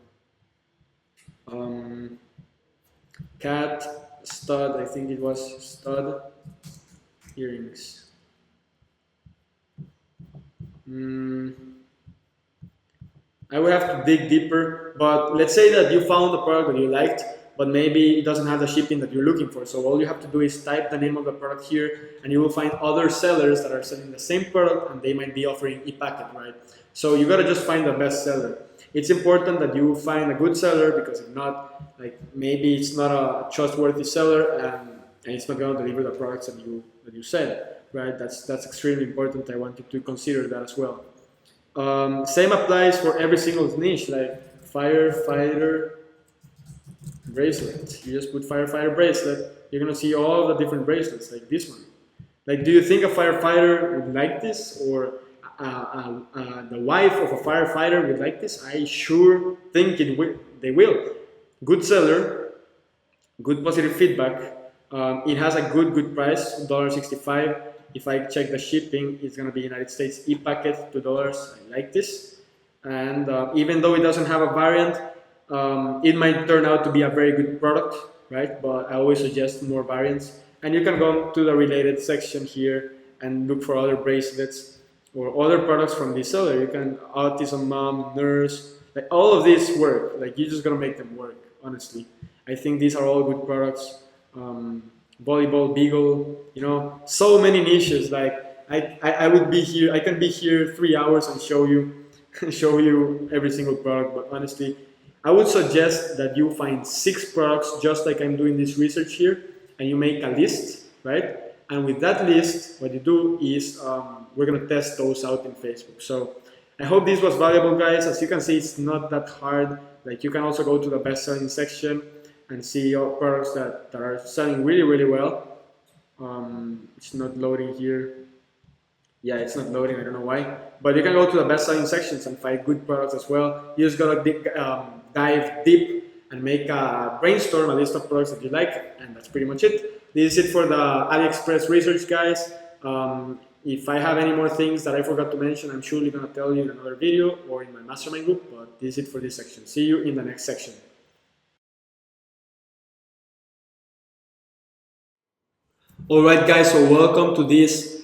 Cat stud, I think it was stud earrings. I would have to dig deeper, but let's say that you found the product that you liked, but maybe it doesn't have the shipping that you're looking for. So all you have to do is type the name of the product here, and you will find other sellers that are selling the same product, and they might be offering e-packet, right? So you gotta just find the best seller. It's important that you find a good seller, because if not, like maybe it's not a trustworthy seller, and it's not gonna deliver the products that you said, right? That's extremely important. I want you to consider that as well. Same applies for every single niche, like firefighter bracelet. You just put firefighter bracelet, you're gonna see all the different bracelets, like this one. Like, do you think a firefighter would like this, or the wife of a firefighter would like this? I sure think they will. Good seller, good positive feedback. It has a good price, $1.65. If I check the shipping, it's gonna be United States e-packet, $2. I like this. And even though it doesn't have a variant, it might turn out to be a very good product, right? But I always suggest more variants. And you can go to the related section here and look for other bracelets or other products from this seller. You can autism mom, nurse, like all of these work. Like you're just gonna make them work, honestly. I think these are all good products. Volleyball, beagle, you know, so many niches. Like I would be here, I can be here 3 hours and show you every single product. But honestly, I would suggest that you find 6 products, just like I'm doing this research here, and you make a list, right? And with that list, what you do is we're gonna test those out in Facebook. So I hope this was valuable, guys. As you can see, it's not that hard. Like you can also go to the best selling section and see your products that are selling really well. It's not loading here. Yeah, it's not loading, I don't know why. But you can go to the best selling sections and find good products as well. You just gotta dive deep and make a brainstorm, a list of products that you like, and that's pretty much it. This is it for the AliExpress research, guys. If I have any more things that I forgot to mention, I'm surely gonna tell you in another video or in my mastermind group, but this is it for this section. See you in the next section. Alright guys, so welcome to this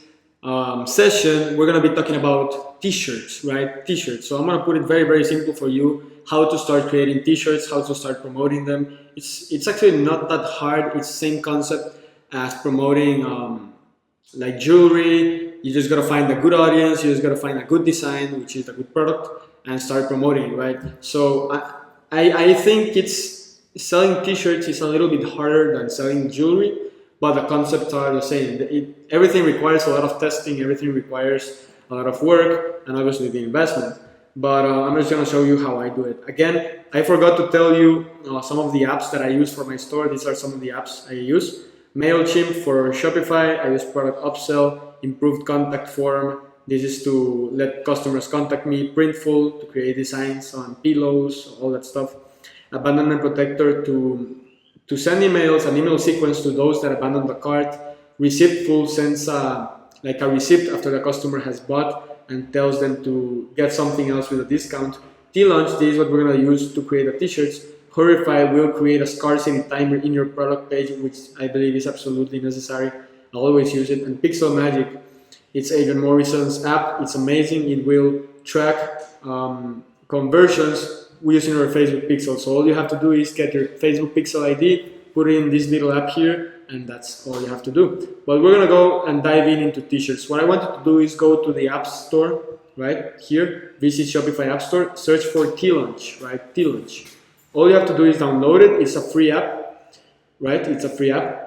session. We're going to be talking about t-shirts, right? T-shirts. So I'm going to put it very simple for you, how to start creating t-shirts, how to start promoting them. It's actually not that hard. It's the same concept as promoting like jewelry. You just got to find a good audience, you just got to find a good design, which is a good product, and start promoting it, right? So I think selling t-shirts is a little bit harder than selling jewelry, but the concepts are the same. Everything requires a lot of testing, everything requires a lot of work, and obviously the investment. But I'm just going to show you how I do it. Again, I forgot to tell you some of the apps that I use for my store. These are some of the apps I use. MailChimp for Shopify. I use Product Upsell, Improved Contact Form. This is to let customers contact me. Printful to create designs on pillows, all that stuff. Abandonment Protector to send emails, an email sequence to those that abandon the cart. Receiptful sends like a receipt after the customer has bought and tells them to get something else with a discount. T-Launch, this is what we're going to use to create the t-shirts. Hurrify will create a scarcity timer in your product page, which I believe is absolutely necessary. I always use it. And Pixel Magic, it's Adrian Morrison's app. It's amazing. It will track conversions using your Facebook Pixel. So all you have to do is get your Facebook Pixel ID, put it in this little app here, and that's all you have to do. But we're gonna go and dive into t-shirts. What I wanted to do is go to the App Store, right here, visit Shopify App Store, search for T-Launch, right? T-Launch. All you have to do is download it. It's a free app, right? It's a free app.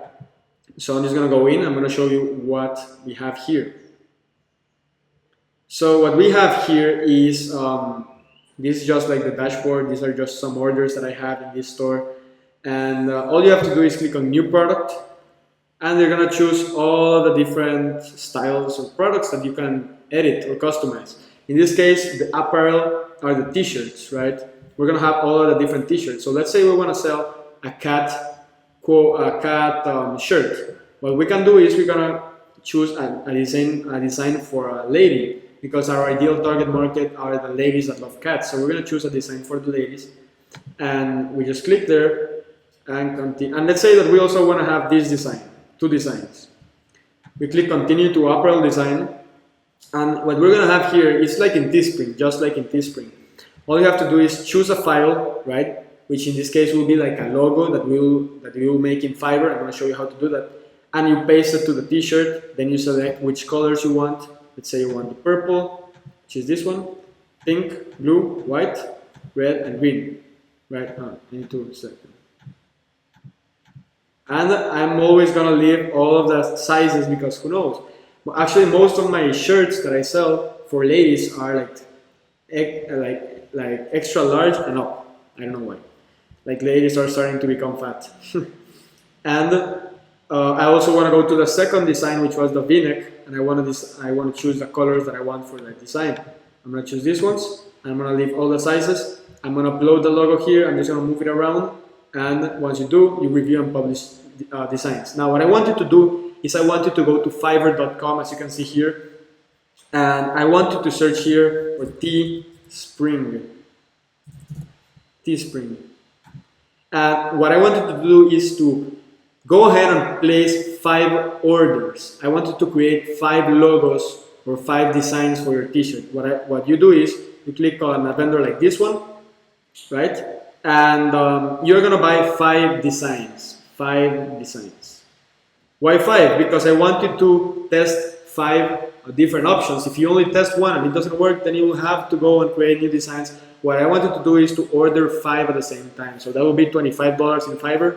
So I'm just gonna go in. I'm gonna show you what we have here. So what we have here is this is just like the dashboard. These are just some orders that I have in this store. And all you have to do is click on New Product, and you're gonna choose all the different styles of products that you can edit or customize. In this case, the apparel are the t-shirts, right? We're gonna have all of the different t-shirts. So let's say we wanna sell a cat shirt. What we can do is we're gonna choose a design for a lady, because our ideal target market are the ladies that love cats. So we're gonna choose a design for the ladies, and we just click there and continue. And let's say that we also wanna have this design, 2 designs. We click continue to apparel design, and what we're gonna have here is like in Teespring, just like in Teespring. All you have to do is choose a file, right? Which in this case will be like a logo that we will make in Fiverr. I'm gonna show you how to do that. And you paste it to the t-shirt, then you select which colors you want. Let's say you want the purple, which is this one, pink, blue, white, red, and green, right? I need to select them. And I'm always gonna leave all of the sizes, because who knows? Well, actually, most of my shirts that I sell for ladies are like extra large and up. I don't know why. Like ladies are starting to become fat. And I also want to go to the second design, which was the V-neck, and I want to choose the colors that I want for that design. I'm gonna choose these ones. I'm gonna leave all the sizes. I'm gonna upload the logo here. I'm just gonna move it around. And once you do, you review and publish designs. Now, what I wanted to do is I wanted to go to Fiverr.com, as you can see here, and I wanted to search here for Teespring. And what I wanted to do is to go ahead and place 5 orders. I wanted to create 5 logos or 5 designs for your t-shirt. What you do is you click on a vendor like this one, right? And you're gonna buy 5 designs. 5 designs. Why 5? Because I wanted to test 5 different options. If you only test one and it doesn't work, then you will have to go and create new designs. What I wanted to do is to order 5 at the same time. So that will be $25 in Fiverr.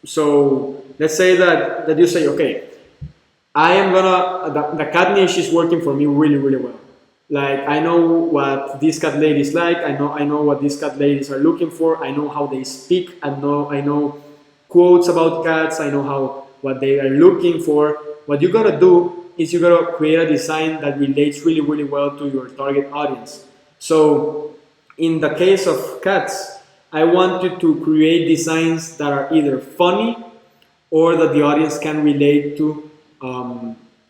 So let's say that you say, okay, I am gonna, the cat niche is working for me really, really well. Like, I know what these cat ladies like, I know what these cat ladies are looking for, I know how they speak, I know quotes about cats, I know what they are looking for. What you gotta do is you gotta create a design that relates really, really well to your target audience. So in the case of cats, I want you to create designs that are either funny or that the audience can relate to,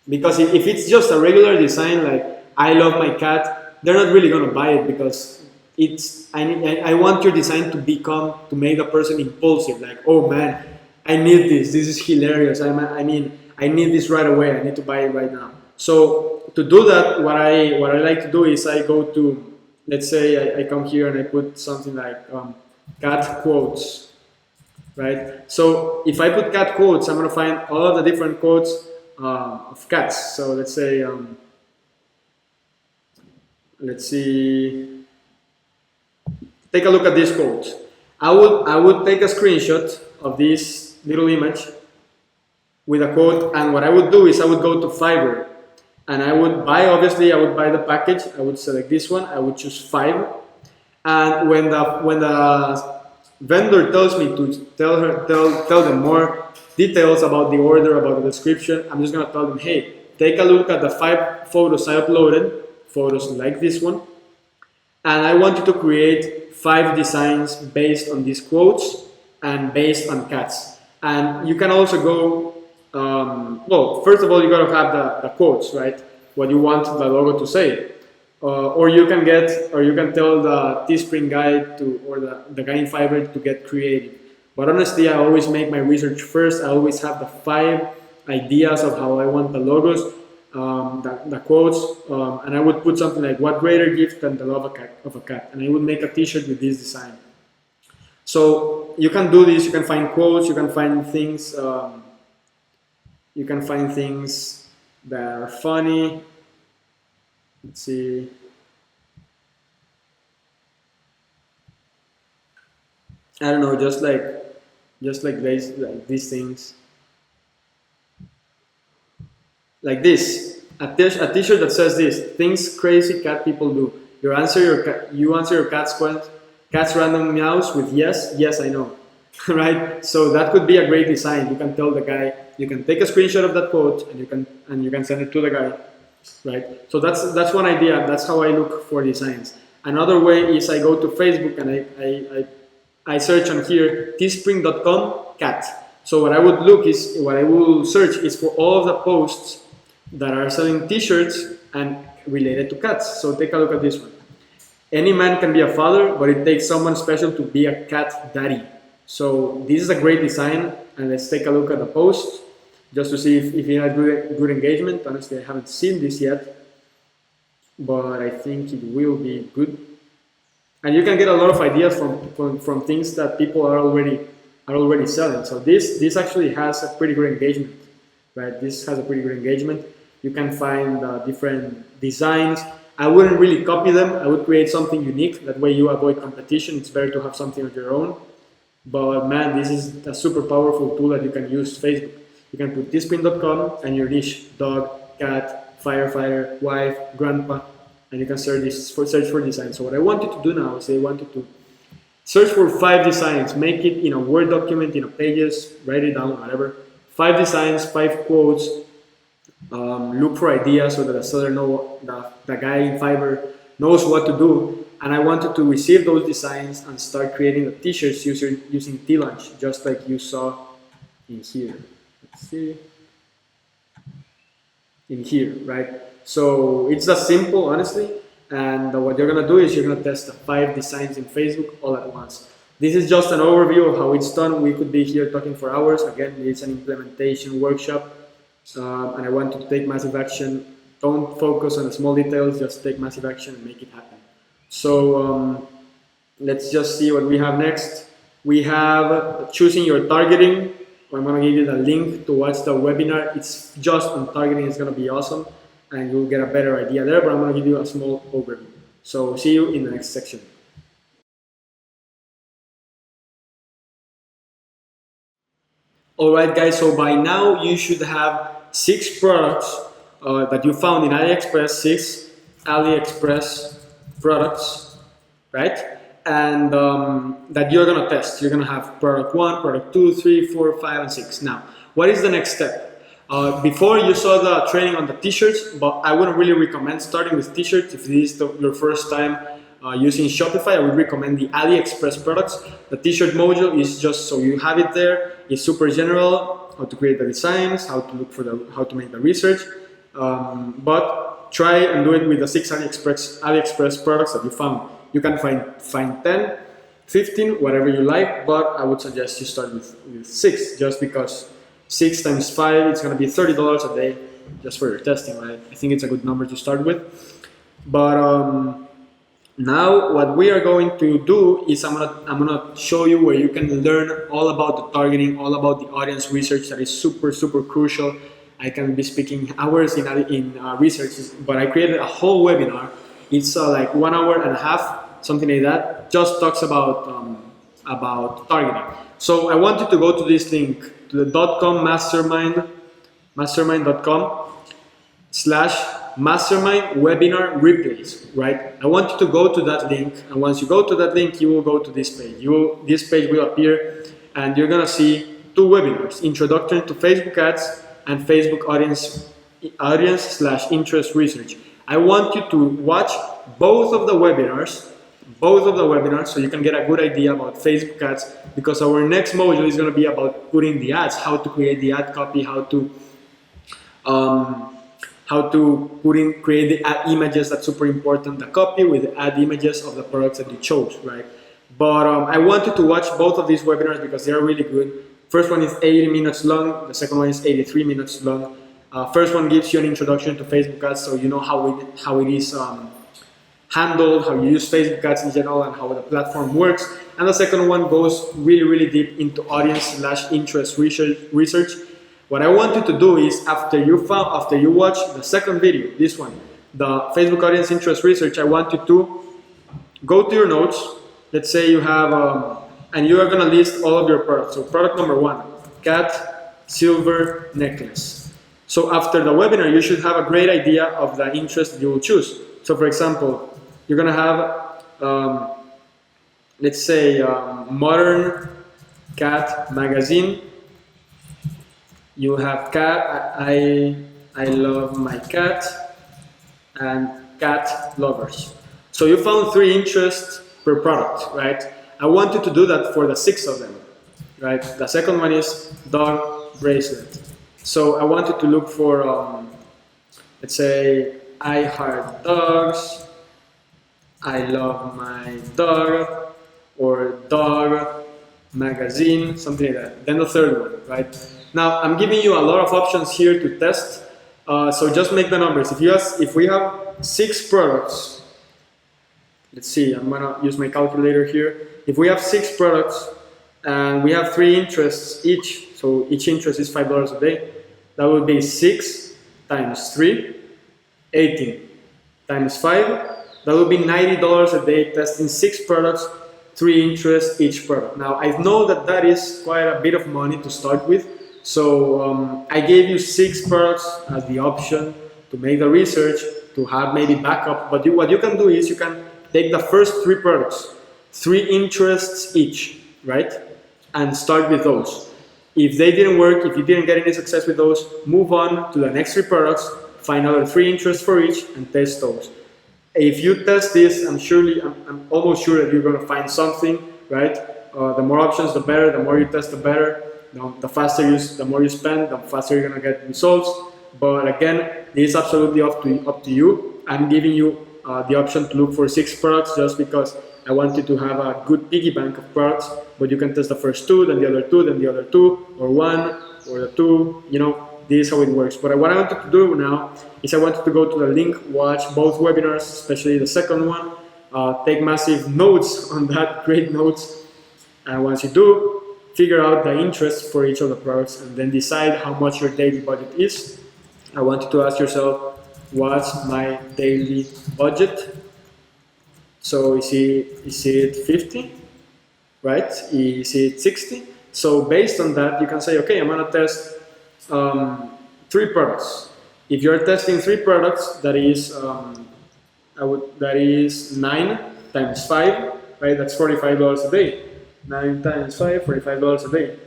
because if it's just a regular design like I love my cat, they're not really gonna buy it, because I want your design to make the person impulsive, like, oh man, I need this is hilarious, I need this right away, I need to buy it right now. So to do that, what I like to do is I go to, let's say I come here and I put something like cat quotes, right? So if I put cat quotes, I'm gonna find all of the different quotes of cats. So let's say let's see, take a look at this quote. I would take a screenshot of this little image with a quote, and what I would do is I would go to Fiverr and I would buy the package. I would select this one, I would choose 5, and when the vendor tells me to tell them more details about the order, about the description, I'm just gonna tell them, hey, take a look at the 5 photos I uploaded, photos like this one, and I want you to create 5 designs based on these quotes and based on cats. And you can also go, well, first of all, you gotta have the quotes, right? What you want the logo to say, or you can tell the Teespring guy or the guy in Fiverr to get creative. But honestly, I always make my research first. I always have the 5 ideas of how I want the logos, the quotes, and I would put something like, what greater gift than the love of a cat? And I would make a t-shirt with this design. So you can do this, you can find quotes, you can find things that are funny. Let's see. I don't know, just like these things. Like this. A t-shirt that says this: things crazy cat people do. You answer your cat's random meows with yes, yes I know. Right? So that could be a great design. You can tell the guy, you can take a screenshot of that quote and you can send it to the guy. Right? So that's one idea. That's how I look for designs. Another way is I go to Facebook and I search on here teespring.com cat. So what I will search is for all of the posts that are selling t-shirts and related to cats. So take a look at this one. Any man can be a father, but it takes someone special to be a cat daddy. So this is a great design, and let's take a look at the post just to see if it had good engagement. Honestly, I haven't seen this yet, but I think it will be good. And you can get a lot of ideas from things that people are already selling. So this actually has a pretty good engagement, right? This has a pretty good engagement. You can find different designs. I wouldn't really copy them. I would create something unique. That way you avoid competition. It's better to have something of your own. But man, this is a super powerful tool that you can use Facebook. You can put teespring.com and your niche: dog, cat, firefighter, wife, grandpa, and you can search for designs. So what I want you to do now is I want you to search for 5 designs. Make it in a Word document, in a pages, write it down, whatever. 5 designs, 5 quotes. Look for ideas so that the seller the guy in Fiverr knows what to do. And I wanted to receive those designs and start creating the t-shirts using T-Launch, just like you saw in here. Let's see. In here, right? So it's that simple, honestly. And what you're gonna do is you're gonna test the 5 designs in Facebook all at once. This is just an overview of how it's done. We could be here talking for hours. Again, it's an implementation workshop. And I want to take massive action. Don't focus on the small details, just take massive action and make it happen. So let's just see what we have next. We have choosing your targeting. I'm going to give you the link to watch the webinar. It's just on targeting. It's going to be awesome and you'll get a better idea there, but I'm going to give you a small overview. So see you in the next section. Alright guys, so by now you should have 6 products that you found in AliExpress, 6 AliExpress products, right? And that you're gonna test. You're gonna have product 1, product 2, 3, 4, 5, and 6. Now, what is the next step? Before you saw the training on the t-shirts, but I wouldn't really recommend starting with t-shirts. If this is your first time using Shopify, I would recommend the AliExpress products. The t-shirt module is just so you have it there. It's super general, how to create the designs, how to make the research. But try and do it with the 6 AliExpress products that you found. You can find 10, 15, whatever you like, but I would suggest you start with 6, just because 6 times 5, it's going to be $30 a day just for your testing, right? I think it's a good number to start with. But now what we are going to do is I'm gonna show you where you can learn all about the targeting, all about the audience research that is super crucial. I can be speaking hours in research, but I created a whole webinar. It's like 1 hour and a half, something like that. Just talks about targeting. So I want you to go to this link, to the .com mastermind/mastermind webinar replays, right? I want you to go to that link, and once you go to that link, you will go to this page. This page will appear, and you're gonna see 2 webinars: Introduction to Facebook Ads and Facebook Audience/Interest Research. I want you to watch both of the webinars, so you can get a good idea about Facebook ads, because our next module is going to be about putting the ads, how to create the ad copy, how to create the ad images. That's super important. The copy with the ad images of the products that you chose, right? But I wanted to watch both of these webinars because they are really good. First one is 80 minutes long. The second one is 83 minutes long. First one gives you an introduction to Facebook ads, so you know how it is handled, how you use Facebook ads in general, and how the platform works. And the second one goes really deep into audience/interest research. What I want you to do is after you watch the second video, this one, the Facebook audience interest research, I want you to go to your notes. Let's say you have, and you are going to list all of your products. So product number 1, cat silver necklace. So after the webinar, you should have a great idea of the interest you will choose. So for example, you're going to have, let's say, modern cat magazine. You have cat, I love my cat, and cat lovers. So you found 3 interests per product, right? I want you to do that for the 6 of them, right? The second one is dog bracelet. So I want you to look for, let's say, I heart dogs, I love my dog, or dog magazine, something like that. Then the third one, right? Now I'm giving you a lot of options here to test, so just make the numbers. If we have 6 products, let's see, I'm gonna use my calculator here. If we have 6 products and we have 3 interests each, so each interest is $5 a day, that would be 6 times 3, 18 times 5, that would be $90 a day testing 6 products, 3 interests each product. Now I know that is quite a bit of money to start with. So I gave you 6 products as the option to make the research, to have maybe backup. But what you can do is you can take the first 3 products, 3 interests each, right? And start with those. If they didn't work, if you didn't get any success with those, move on to the next 3 products, find other 3 interests for each, and test those. If you test this, I'm almost sure that you're going to find something, right? The more options, the better. The more you test, the better. The more you spend, the faster you're gonna get results. But again, it is absolutely up to you. I'm giving you the option to look for 6 products just because I want you to have a good piggy bank of products. But you can test the first 2, then the other 2, then the other 2, or 1, or the 2. You know, this is how it works. But what I want you to do now is I want you to go to the link, watch both webinars, especially the second one. Take massive notes on that, great notes. And once you do, figure out the interest for each of the products and then decide how much your daily budget is. I want you to ask yourself, what's my daily budget? So is it 50, right? Is it 60? So based on that, you can say, okay, I'm gonna test 3 products. If you're testing 3 products, that is 9 times 5, right? That's $45 a day. 9 times 5, $45 a day,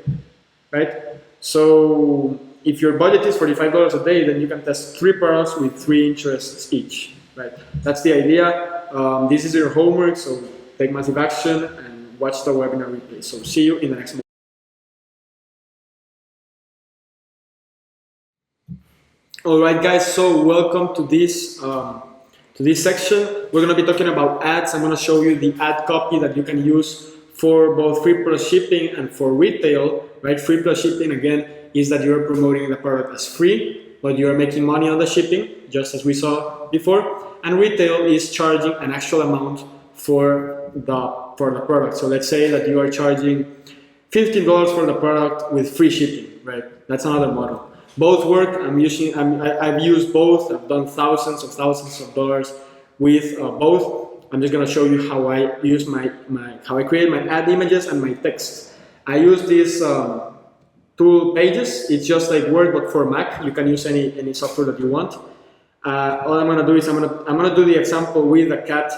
right? So if your budget is $45 a day, then you can test 3 products with 3 interests each, right? That's the idea. This is your homework, so take massive action and watch the webinar replay. So see you in the next one. All right, guys. So welcome to this section. We're going to be talking about ads. I'm going to show you the ad copy that you can use for both free plus shipping and for retail, right? Free plus shipping, again, is that you're promoting the product as free, but you're making money on the shipping, just as we saw before. And retail is charging an actual amount for the product. So let's say that you are charging $15 for the product with free shipping, right? That's another model. Both work. I've used both. I've done thousands of dollars with both. I'm just going to show you how I use how I create my ad images and my text. I use this tool Pages. It's just like Word but for Mac. You can use any software that you want. All I'm going to do is I'm going to do the example with a cat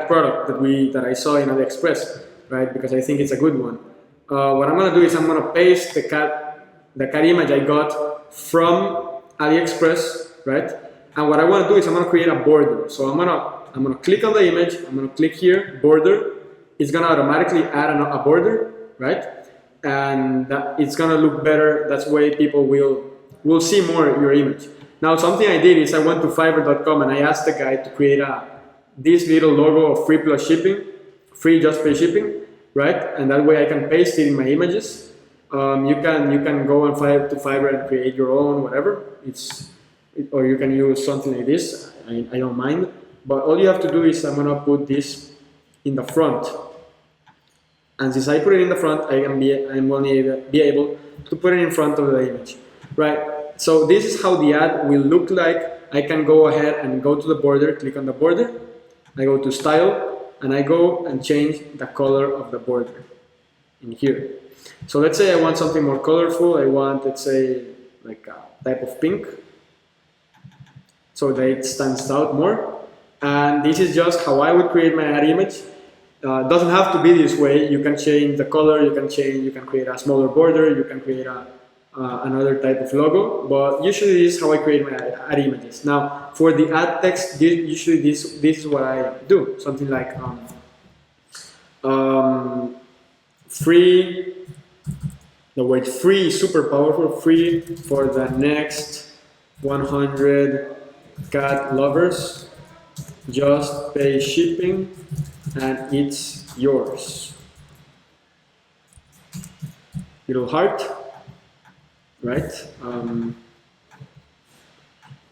product that I saw in AliExpress, right? Because I think it's a good one. What I'm going to do is I'm going to paste the cat image I got from AliExpress, right? And what I want to do is I'm going to create a border. So I'm going to click on the image. I'm going to click here, border. It's going to automatically add a border, right? And it's going to look better. That's why people will see more your image. Now, something I did is I went to Fiverr.com and I asked the guy to create this little logo of free plus shipping. free, just pay shipping, right? And that way I can paste it in my images. You can go on Fiverr and create your own whatever. Or you can use something like this. I don't mind. But all you have to do is I'm gonna put this in the front. And since I put it in the front, I'm only be able to put it in front of the image, right? So this is how the ad will look like. I can go ahead and go to the border, click on the border. I go to style, and I go and change the color of the border in here. So let's say I want something more colorful. I want, let's say, like a type of pink, so that it stands out more. And this is just how I would create my ad image. Doesn't have to be this way. You can change the color, you can create a smaller border, you can create another type of logo, but usually this is how I create my ad images. Now, for the ad text, usually this is what I do. Something like free, the word free is super powerful, free for the next 100 cat lovers, just pay shipping and it's yours. Little heart, right? I'm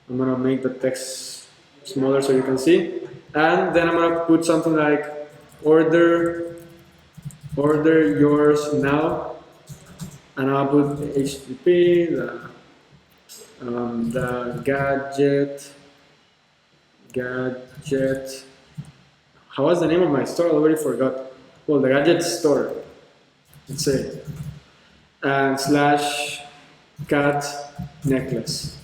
gonna make the text smaller so you can see, and then I'm gonna put something like order yours now, and I'll put HTTP, the gadget. How was the name of my store? I already forgot. Well, the gadget store. Let's say, and slash cat necklace.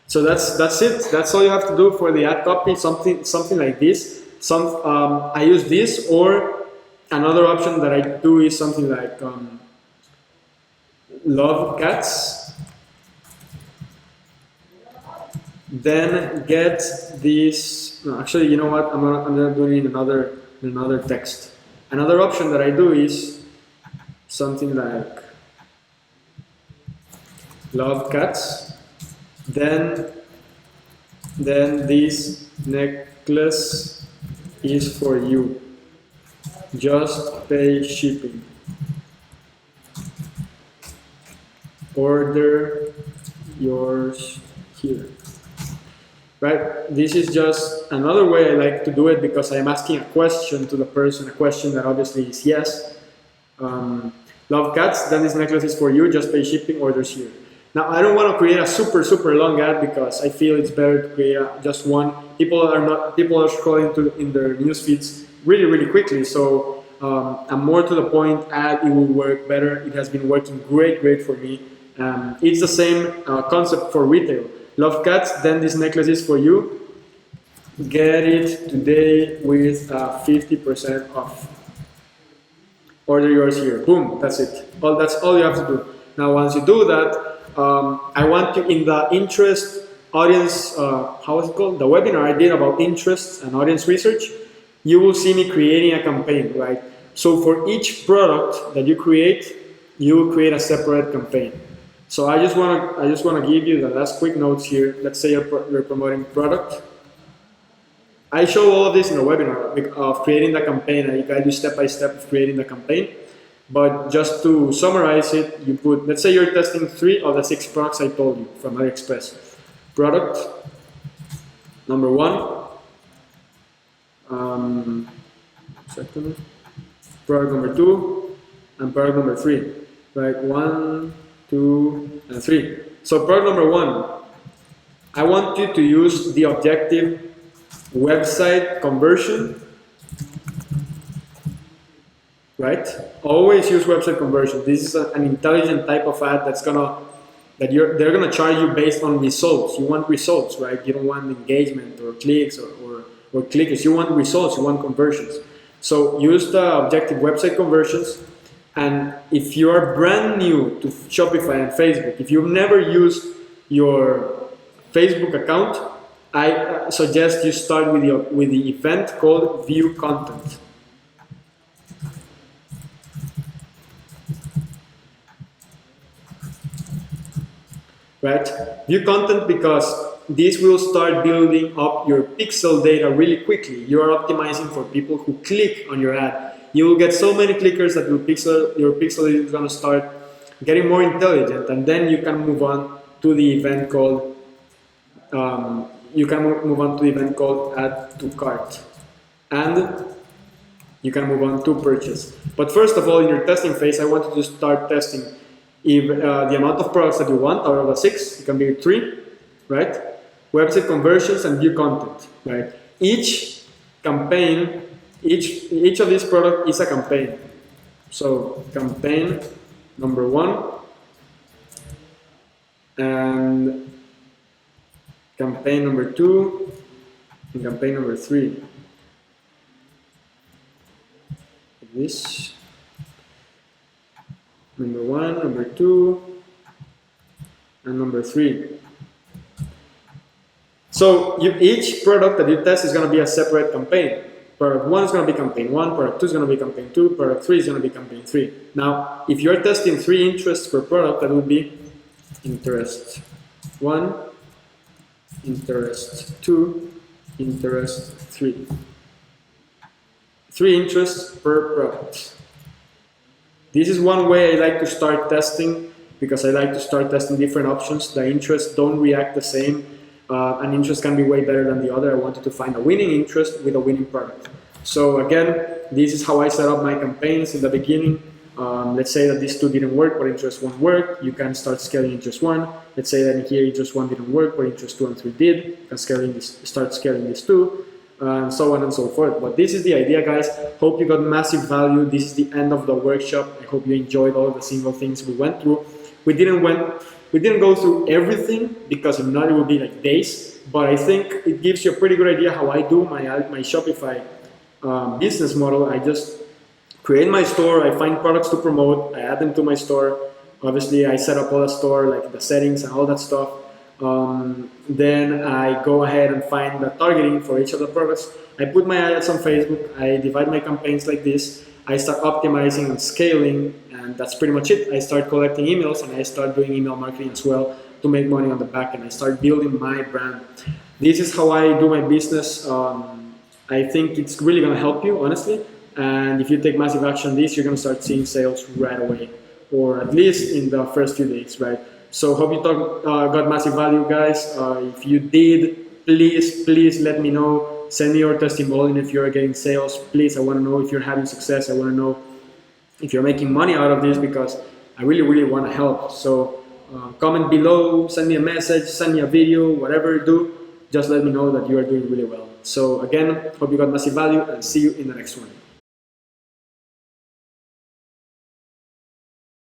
So that's it. That's all you have to do for the ad copy. Something like this. I use this, or another option that I do is something like love cats. Then get this. No, actually, you know what? I'm gonna do it in another text. Another option that I do is something like love cats. Then this necklace is for you. Just pay shipping. Order yours here. Right? This is just another way I like to do it, because I'm asking a question to the person, a question that obviously is yes. Love cats, then this necklace is for you, just pay shipping, orders here. Now, I don't want to create a super long ad, because I feel it's better to create just one. People are scrolling in their news feeds really quickly, so a more to the point ad, it will work better. It has been working great for me. It's the same concept for retail. Love cats, then this necklace is for you. Get it today with 50% off. Order yours here. Boom, that's it. That's all you have to do. Now, once you do that, I want you in the interest audience, how is it called? The webinar I did about interests and audience research, you will see me creating a campaign, right? So for each product that you create, you will create a separate campaign. So I just want to give you the last quick notes here. Let's say you're promoting product. I show all of this in the webinar of creating the campaign. I guide you step by step of creating the campaign. But just to summarize it, you put, let's say you're testing 3 of the 6 products I told you from AliExpress. Product number 1. Product number 2, and product number 3. Right, 1, 2, and 3. So product number 1, I want you to use the objective website conversion, right? Always use website conversion. This is an intelligent type of ad they're gonna charge you based on results. You want results, right? You don't want engagement or clicks or clickers. You want results. You want conversions. So use the objective website conversions. And if you are brand new to Shopify and Facebook, if you've never used your Facebook account, I suggest you start with the event called View Content. Right? View Content, because this will start building up your pixel data really quickly. You are optimizing for people who click on your ad. you will get so many clickers that your pixel is going to start getting more intelligent, and then you can move on to the event called add to cart, and you can move on to purchase. But first of all, in your testing phase, I want you to start testing if the amount of products that you want out of the 6, it can be 3, right? Website conversions and view content, right? Each campaign, each of these products is a campaign. So campaign number 1 and campaign number 2 and campaign number 3. This number 1, number 2, and number 3. So each product that you test is going to be a separate campaign. Product 1 is going to be campaign 1, product 2 is going to be campaign 2, product 3 is going to be campaign 3. Now, if you're testing 3 interests per product, that would be interest 1, interest 2, interest 3. 3 interests per product. This is one way I like to start testing, because I like to start testing different options. The interests don't react the same. An interest can be way better than the other. I wanted to find a winning interest with a winning product. So again, this is how I set up my campaigns in the beginning. Let's say that these 2 didn't work, but interest 1 worked. You can start scaling interest 1. Let's say that here interest 1 didn't work, but interest 2 and 3 did. You can start scaling this 2. And so on and so forth. But this is the idea, guys. Hope you got massive value. This is the end of the workshop. I hope you enjoyed all of the single things we went through. We didn't go through everything, because if not it would be like days, but I think it gives you a pretty good idea how I do my Shopify business model. I just create my store, I find products to promote, I add them to my store. Obviously I set up all the store, like the settings and all that stuff. Then I go ahead and find the targeting for each of the products. I put my ads on Facebook, I divide my campaigns like this, I start optimizing and scaling, and that's pretty much it. I start collecting emails, and I start doing email marketing as well to make money on the back end. I start building my brand. This is how I do my business. I think it's really going to help you, honestly, and if you take massive action on this, you're going to start seeing sales right away, or at least in the first few days, right? So hope you got massive value, guys. If you did, please let me know. Send me your testimonial if you're getting sales. Please, I want to know if you're having success. I want to know if you're making money out of this, because I really want to help. So comment below, send me a message, send me a video, whatever you do, just let me know that you are doing really well. So again, hope you got massive value, and see you in the next one.